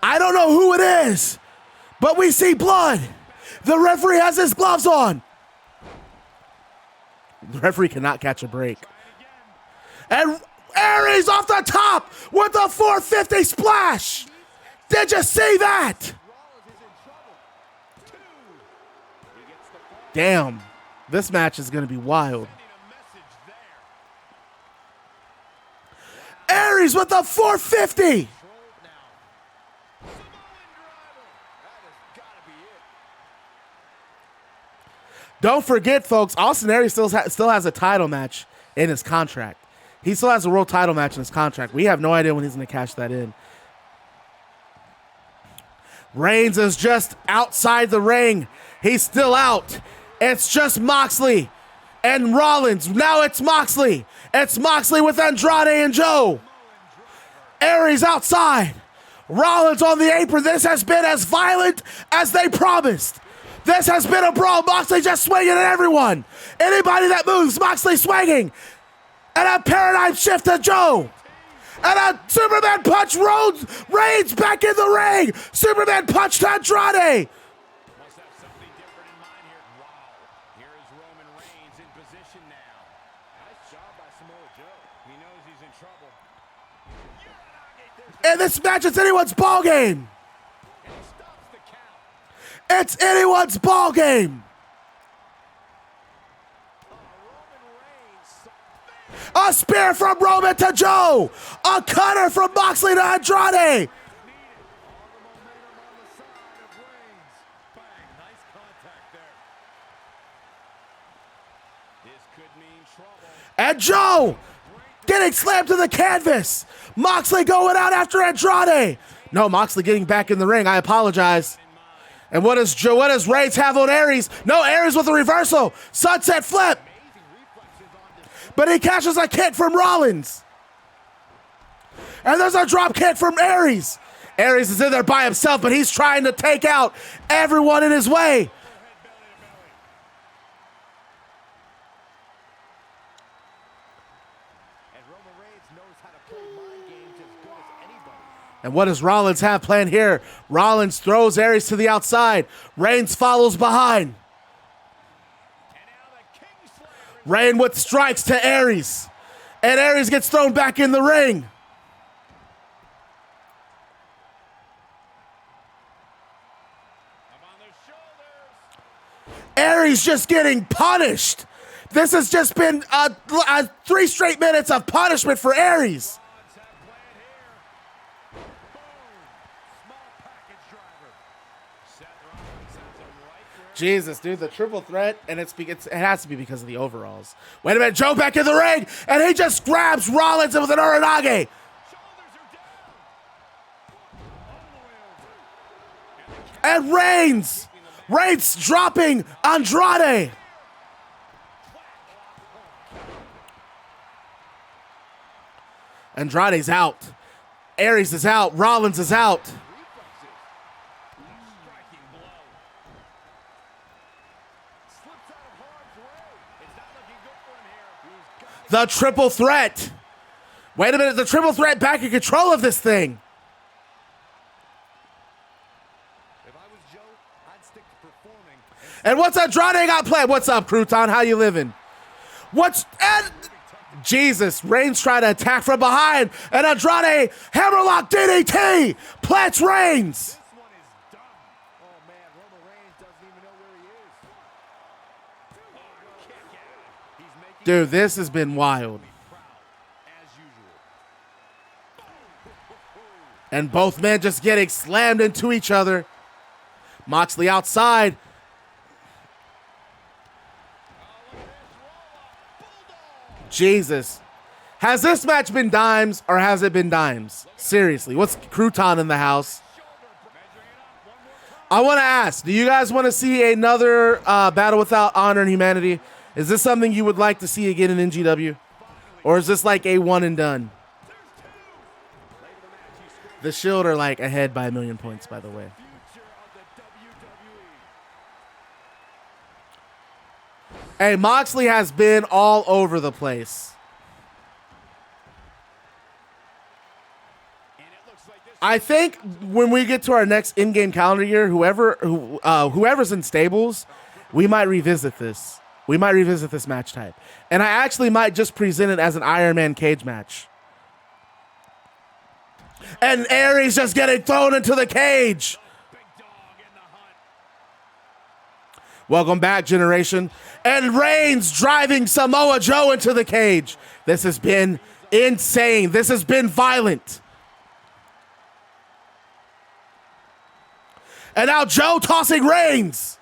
I don't know who it is, but we see blood. The referee has his gloves on. The referee cannot catch a break. And Aries off the top with the 450 splash. Did you see that? Damn, this match is going to be wild. Aries with the 450. Don't forget, folks, Austin Aries still has a title match in his contract. He still has a world title match in his contract. We have no idea when he's going to cash that in. Reigns is just outside the ring. He's still out. It's just Moxley and Rollins. Now it's Moxley. It's Moxley with Andrade and Joe. Aries outside. Rollins on the apron. This has been as violent as they promised. This has been a brawl. Moxley just swinging at everyone. Anybody that moves, Moxley swinging. And a paradigm shift to Joe. And a Superman punch. Reigns back in the ring. Superman punch to Andrade. Must have something different in mind here. Wow. Here is Roman Reigns in position now. Nice job by Samoa Joe. He knows he's in trouble. And this match is anyone's ball game. And he stops the count. It's anyone's ball game. A spear from Roman to Joe. A cutter from Moxley to Andrade. And Joe getting slammed to the canvas. Moxley going out after Andrade. No, Moxley getting back in the ring. I apologize. And what does Reigns have on Aries? No, Aries with a reversal. Sunset flip. But he catches a kick from Rollins. And there's a drop kick from Aries. Aries is in there by himself, but he's trying to take out everyone in his way. And what does Rollins have planned here? Rollins throws Aries to the outside. Reigns follows behind. Reigns with strikes to Aries. And Aries gets thrown back in the ring. Aries just getting punished. This has just been 3 straight minutes of punishment for Aries. Jesus, dude, the triple threat, and it has to be because of the overalls. Wait a minute, Joe back in the ring, and he just grabs Rollins with an Uranage. And Reigns dropping Andrade. Andrade's out. Aries is out. Rollins is out. The triple threat. Wait a minute, the triple threat back in control of this thing. If I was Joe, I'd stick to performing. And what's Andrade got planned? What's up, Crouton? How you living? Jesus, Reigns trying to attack from behind, and Andrade hammerlock DDT plants Reigns. This one is done. Oh man, Roman Reigns doesn't even know where he is. Kick out. He's making Dude, this has been wild. as usual. And both men just getting slammed into each other. Moxley outside. Jesus. Has this match been dimes or has it been dimes? Seriously, what's Crouton in the house? I want to ask, do you guys want to see another Battle Without Honor and Humanity? Is this something you would like to see again in NGW? Or is this like a one and done? The Shield are like ahead by 1,000,000 points, by the way. Hey, Moxley has been all over the place. I think when we get to our next in-game calendar year, whoever's in stables, we might revisit this. We might revisit this match type. And I actually might just present it as an Iron Man cage match. And Aries just getting thrown into the cage. Big dog in the hunt. Welcome back, generation. And Reigns driving Samoa Joe into the cage. This has been insane. This has been violent. And now Joe tossing Reigns.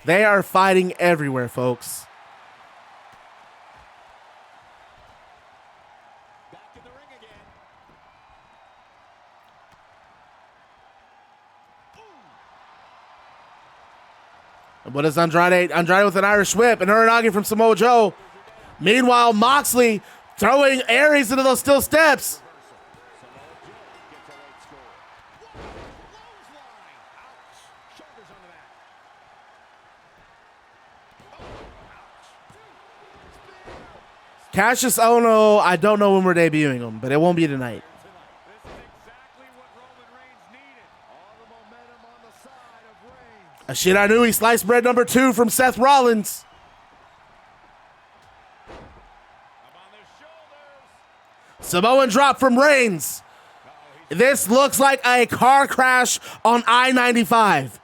They are fighting everywhere, folks. Back in the ring again. What is Andrade? Andrade with an Irish whip and Uranagi from Samoa Joe. Meanwhile, Moxley throwing Aries into those steel steps. Cassius Ohno, I don't know when we're debuting him, but it won't be tonight. This is exactly what Roman Reigns needed. All the momentum on the side of Reigns. A shit I knew. He sliced bread number 2 from Seth Rollins. Up on their shoulders. Samoan drop from Reigns. This looks like a car crash on I-95.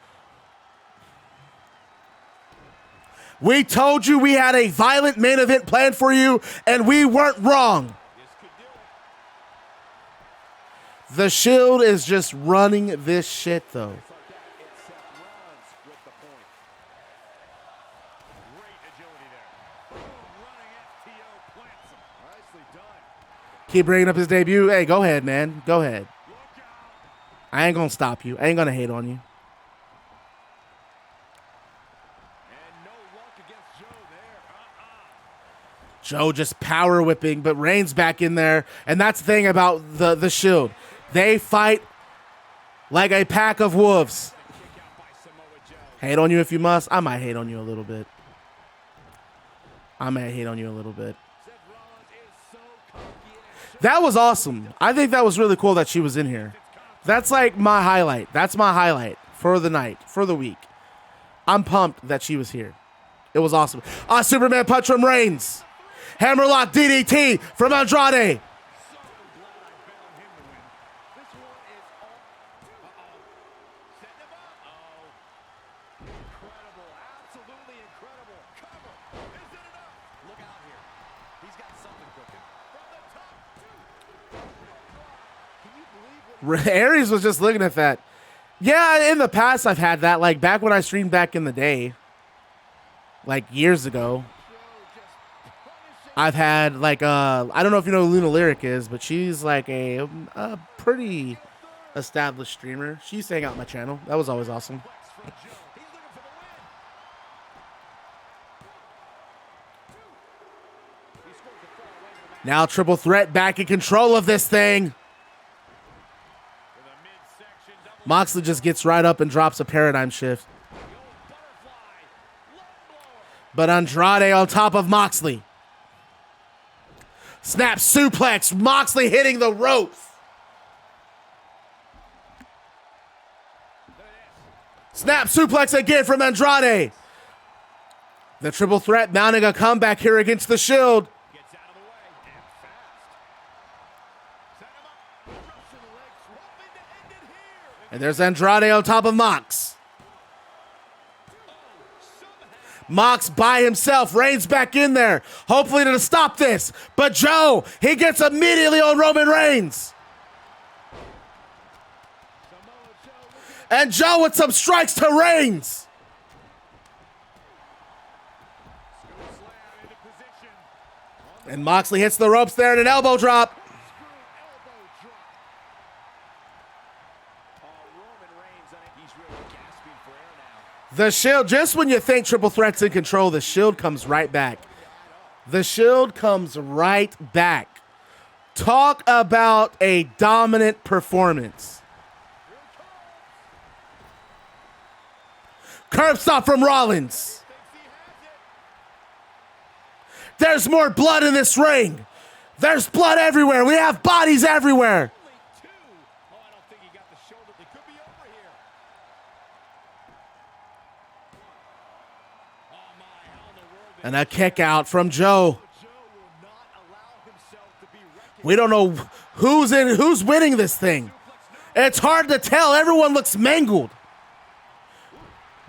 We told you we had a violent main event planned for you, and we weren't wrong. This could do it. The Shield is just running this shit, though. It's Seth Rollins with the point. Great agility there. Boom, running FTO plants him. Nicely done. Keep bringing up his debut. Hey, go ahead, man. Go ahead. Look out. I ain't gonna stop you. I ain't gonna hate on you. And no luck against Joe there. Joe just power whipping, but Reigns back in there. And that's the thing about the Shield. They fight like a pack of wolves. Kick out by Samoa Joe. Hate on you if you must. I might hate on you a little bit. I might hate on you a little bit. Seth Rollins is so cocky and That was awesome. I think that was really cool that she was in here. That's like my highlight. That's my highlight for the night, for the week. I'm pumped that she was here. It was awesome. Superman punch from Reigns. Hammerlock DDT from Andrade. so glad I bet on him to win. This one is all. Setting him up. Incredible. Absolutely incredible. Cover. Is it enough? Look out here. He's got something cooking. From the top. Can you believe what Aries was just looking at that. Yeah, in the past I've had that. Like back when I streamed back in the day. Like years ago. I've had like I don't know if you know who Luna Lyric is, but she's like a pretty established streamer. She used to hang out on my channel. That was always awesome. from Joe? He's looking for the win. He scores the fall right in the back. Now Triple Threat back in control of this thing. With a midsection double. Moxley just gets right up and drops a paradigm shift. The old butterfly. Lung blower. But Andrade on top of Moxley. Snap suplex. Moxley hitting the ropes. Snap suplex again from Andrade. The Triple Threat mounting a comeback here against the Shield. Gets out of the way and fast. Set him up. Rushing the legs. Hoping to end it here. And there's Andrade on top of Mox. Mox by himself. Reigns back in there. Hopefully to stop this. But Joe, he gets immediately on Roman Reigns. And Joe with some strikes to Reigns. Slam into position. And Moxley hits the ropes there in an elbow drop. Elbow drop. Roman Reigns, I think he's really gasping for air now. The Shield, just when you think Triple Threat's in control, the Shield comes right back. The Shield comes right back. Talk about a dominant performance. Curb stop from Rollins. There's more blood in this ring. There's blood everywhere. We have bodies everywhere. Only two. Oh, I don't think he got the shoulder. They could be over here. Oh my, how in the world And a kick out from Joe. We don't know who's winning this thing. It's hard to tell. Everyone looks mangled.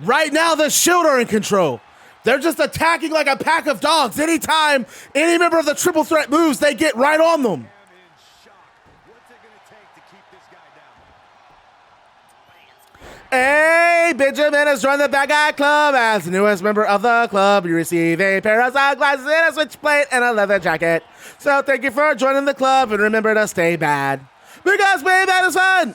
Right now, the Shield are in control. They're just attacking like a pack of dogs. Anytime any member of the triple threat moves, they get right on them. Hey, Benjamin has joined the Bad Guy Club. As the newest member of the club, you receive a pair of sunglasses and a switchblade and a leather jacket. So thank you for joining the club, and remember to stay bad, because being bad is fun.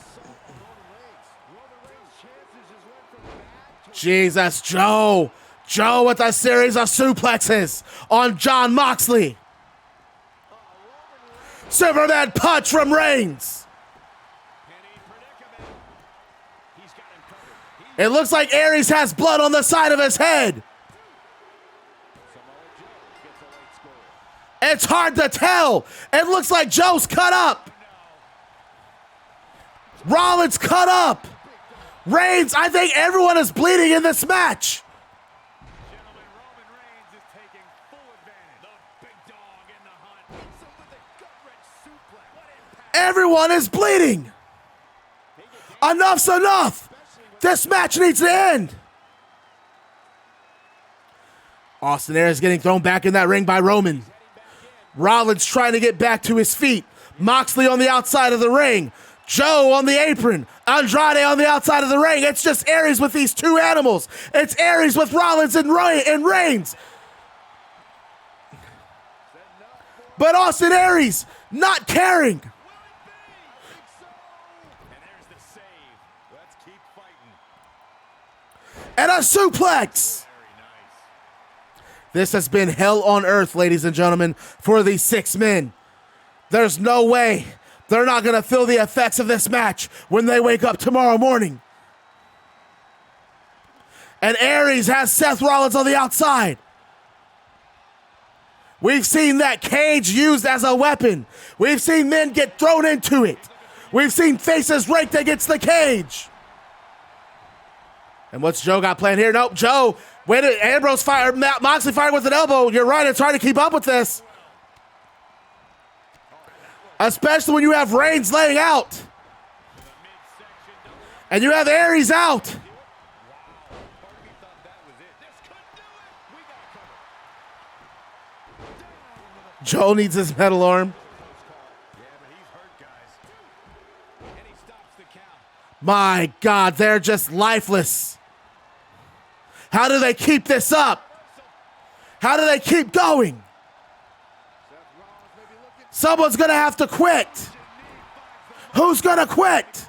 Jesus, Joe with a series of suplexes on Jon Moxley. Superman punch from Reigns. It looks like Aries has blood on the side of his head. It's hard to tell. It looks like Joe's cut up. Rollins cut up. Reigns, I think everyone is bleeding in this match. Everyone is bleeding. Enough's enough. This match needs to end. Austin Aries getting thrown back in that ring by Roman. Rollins trying to get back to his feet. Moxley on the outside of the ring. Joe on the apron. Andrade on the outside of the ring. It's just Aries with these two animals. It's Aries with Rollins and Reigns. But Austin Aries not caring. And a suplex. This has been hell on earth, ladies and gentlemen, for these 6 men. There's no way they're not going to feel the effects of this match when they wake up tomorrow morning. And Aries has Seth Rollins on the outside. We've seen that cage used as a weapon. We've seen men get thrown into it. We've seen faces raked against the cage. And what's Joe got planned here? Nope, Joe. Wait, Ambrose fired. Moxley fired with an elbow. You're right, it's hard to keep up with this. Especially when you have Reigns laying out. And you have Aries out. Joe needs his metal arm. My God, they're just lifeless. How do they keep this up? How do they keep going? Someone's going to have to quit. Who's going to quit?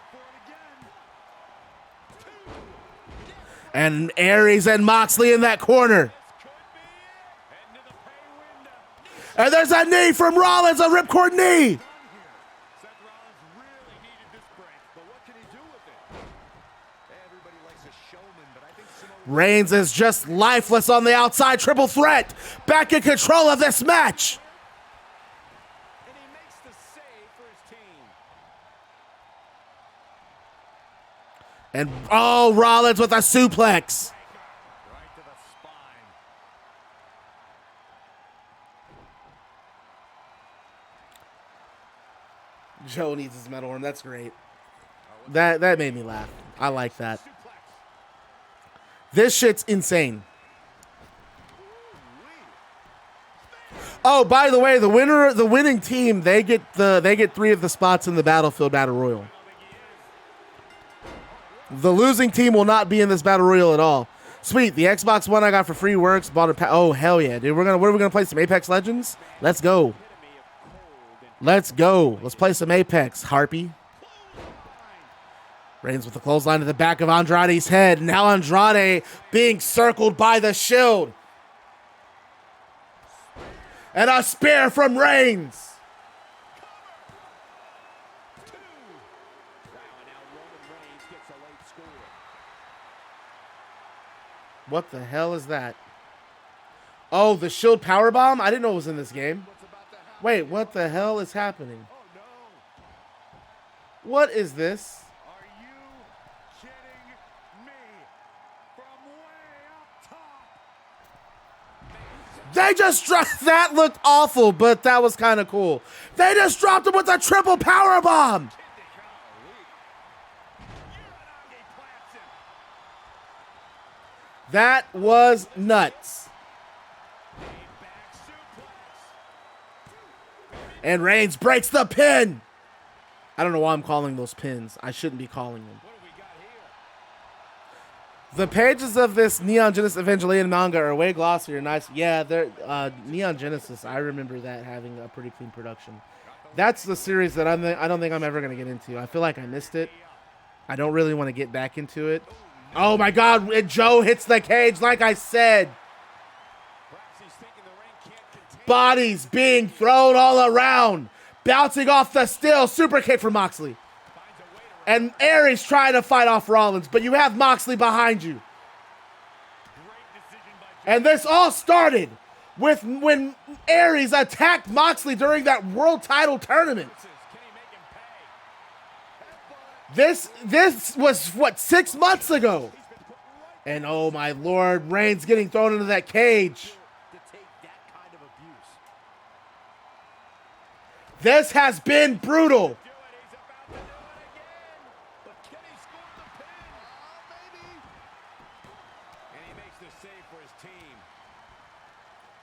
And Aries and Moxley in that corner. And there's a knee from Rollins, a ripcord knee. Reigns is just lifeless on the outside. Triple threat. Back in control of this match. And he makes the save for his team. And oh, Rollins with a suplex. Right to the spine. Joe needs his metal arm. That's great. That made me laugh. I like that. This shit's insane. Oh, by the way, the winning team, they get 3 of the spots in the Battlefield Battle Royal. The losing team will not be in this Battle Royal at all. Sweet, the Xbox One I got for free works. Bought a oh hell yeah, dude. What are we gonna play? Some Apex Legends? Let's go. Let's go. Let's play some Apex, Harpy. Reigns with the clothesline to the back of Andrade's head. Now Andrade being circled by the Shield. And a spear from Reigns. What the hell is that? Oh, the Shield powerbomb? I didn't know it was in this game. Wait, what the hell is happening? What is this? They just dropped, that looked awful, but that was kind of cool. They just dropped him with a triple power bomb. That was nuts. And Reigns breaks the pin. I don't know why I'm calling those pins. I shouldn't be calling them. The pages of this Neon Genesis Evangelion manga are way glossier. Nice. Yeah, they're Neon Genesis. I remember that having a pretty clean production. That's the series that I don't think I'm ever going to get into. I feel like I missed it. I don't really want to get back into it. Oh, my God. Joe hits the cage like I said. Bodies being thrown all around. Bouncing off the steel. Super kick from Moxley. And Aries trying to fight off Rollins, but you have Moxley behind you. And this all started with when Aries attacked Moxley during that world title tournament. This was, what, 6 months ago? And oh my Lord, Reigns getting thrown into that cage. This has been brutal.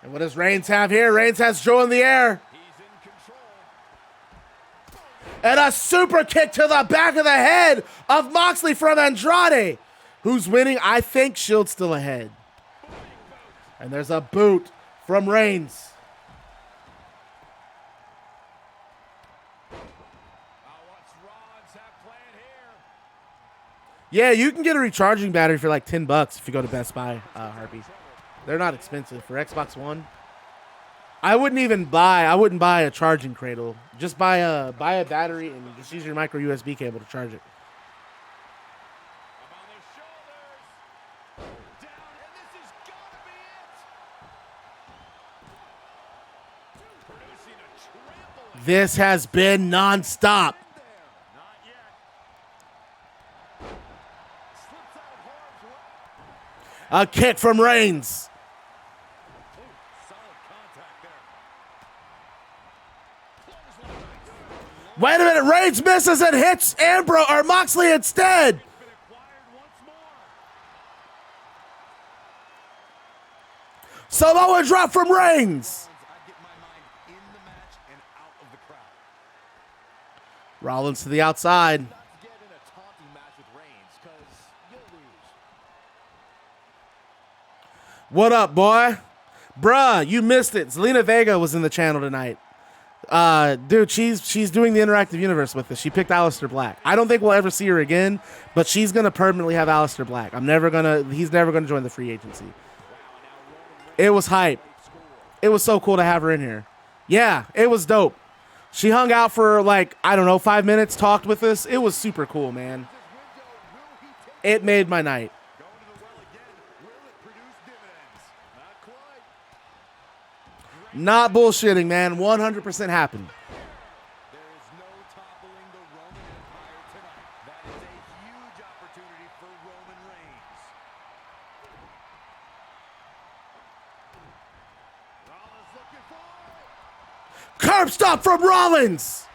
And what does Reigns have here? Reigns has Joe in the air. And a super kick to the back of the head of Moxley from Andrade. Who's winning? I think Shield's still ahead. And there's a boot from Reigns. Yeah, you can get a recharging battery for like $10 if you go to Best Buy, Harpy. They're not expensive for Xbox One. I wouldn't buy a charging cradle. Just buy a battery and just use your micro USB cable to charge it. This has been nonstop. A kick from Reigns. Wait a minute, Reigns misses and hits Moxley instead. Samoa drop from Reigns. Rollins to the outside. What up, boy? Bruh, you missed it. Zelina Vega was in the channel tonight. Dude, she's doing the interactive universe with us. She picked Aleister Black. I don't think we'll ever see her again, but she's gonna permanently have Aleister Black. He's never gonna join the free agency. It was hype. It was so cool to have her in here. Yeah, it was dope. She hung out for like, I don't know, 5 minutes, talked with us. It was super cool, man. It made my night. Not bullshitting, man. 100% happened. There is no toppling the Roman Empire tonight. That is a huge opportunity for Roman Reigns. Rollins looking for it. Curb stop from Rollins.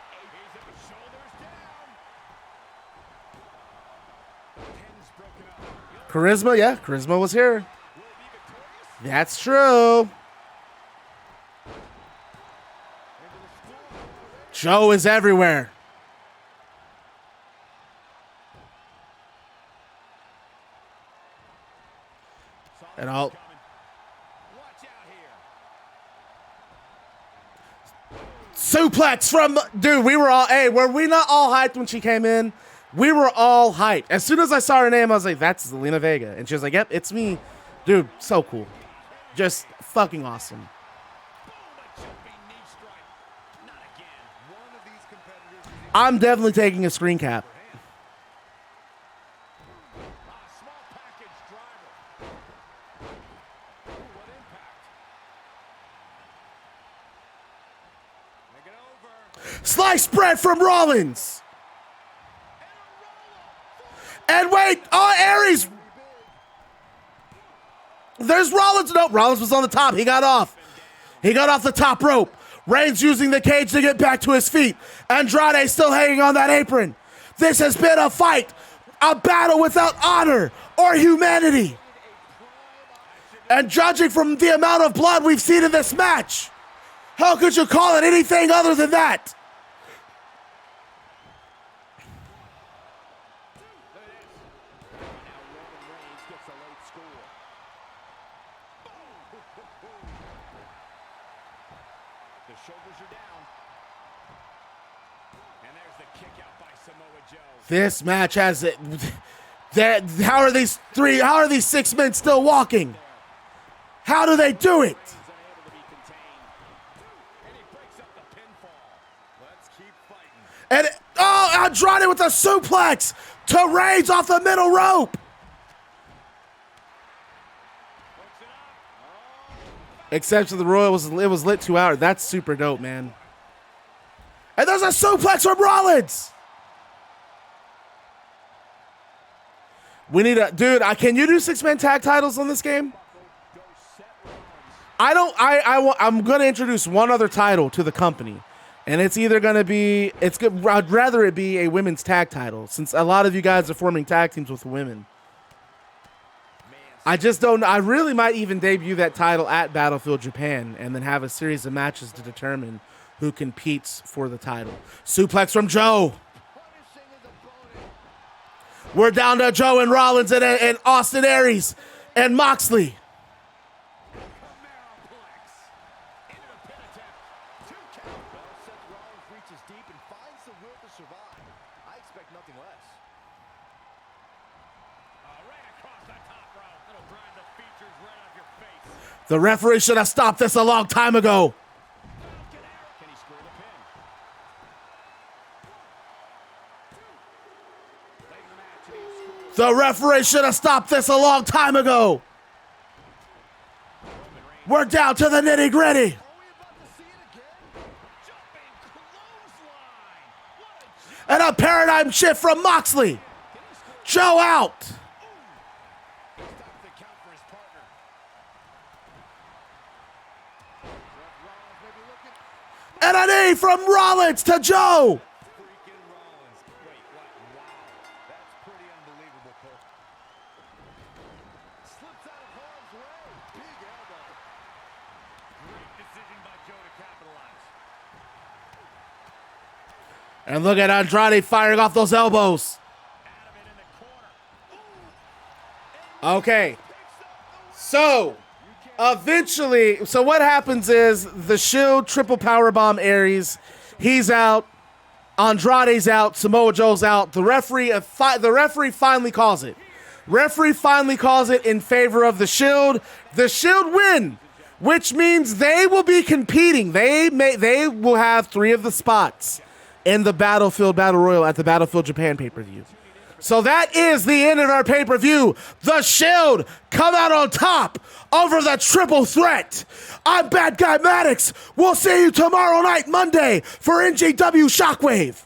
Charisma, yeah. Charisma was here. That's true. Joe is everywhere. And all. Suplex from, dude, we were all, hey, were we not all hyped when she came in? We were all hyped. As soon as I saw her name, I was like, that's Zelina Vega. And she was like, yep, it's me. Dude, so cool. Just fucking awesome. I'm definitely taking a screen cap. Slice spread from Rollins. And wait, Aries. There's Rollins. No, Rollins was on the top. He got off. He got off the top rope. Reigns using the cage to get back to his feet. Andrade still hanging on that apron. This has been a fight, a battle without honor or humanity. And judging from the amount of blood we've seen in this match, how could you call it anything other than that? This match has it. How are these 6 men still walking? How do they do it? And Andrade with a suplex to Reigns off the middle rope. Except for the Royal, it was lit 2 hours. That's super dope, man. And there's a suplex from Rollins. We need a dude. Can you do 6-man tag titles on this game? I'm going to introduce one other title to the company, and it's either going to be. It's good. I'd rather it be a women's tag title, since a lot of you guys are forming tag teams with women. I just don't. I really might even debut that title at Battlefield Japan, and then have a series of matches to determine who competes for the title. Suplex from Joe. We're down to Joe and Rollins and Austin Aries and Moxley. The referee should have stopped this a long time ago. The referee should have stopped this a long time ago. We're down to the nitty-gritty. And a paradigm shift from Moxley. Joe out. And a knee from Rollins to Joe. And look at Andrade firing off those elbows. Okay. So, eventually, what happens is the Shield triple powerbomb Aries. He's out. Andrade's out. Samoa Joe's out. The referee finally calls it. Referee finally calls it in favor of the Shield. The Shield win, which means they will be competing. They will have 3 of the spots in the Battlefield Battle Royal at the Battlefield Japan pay-per-view. So that is the end of our pay-per-view. The Shield come out on top over the triple threat. I'm Bad Guy Maddox. We'll see you tomorrow night, Monday, for NGW Shockwave.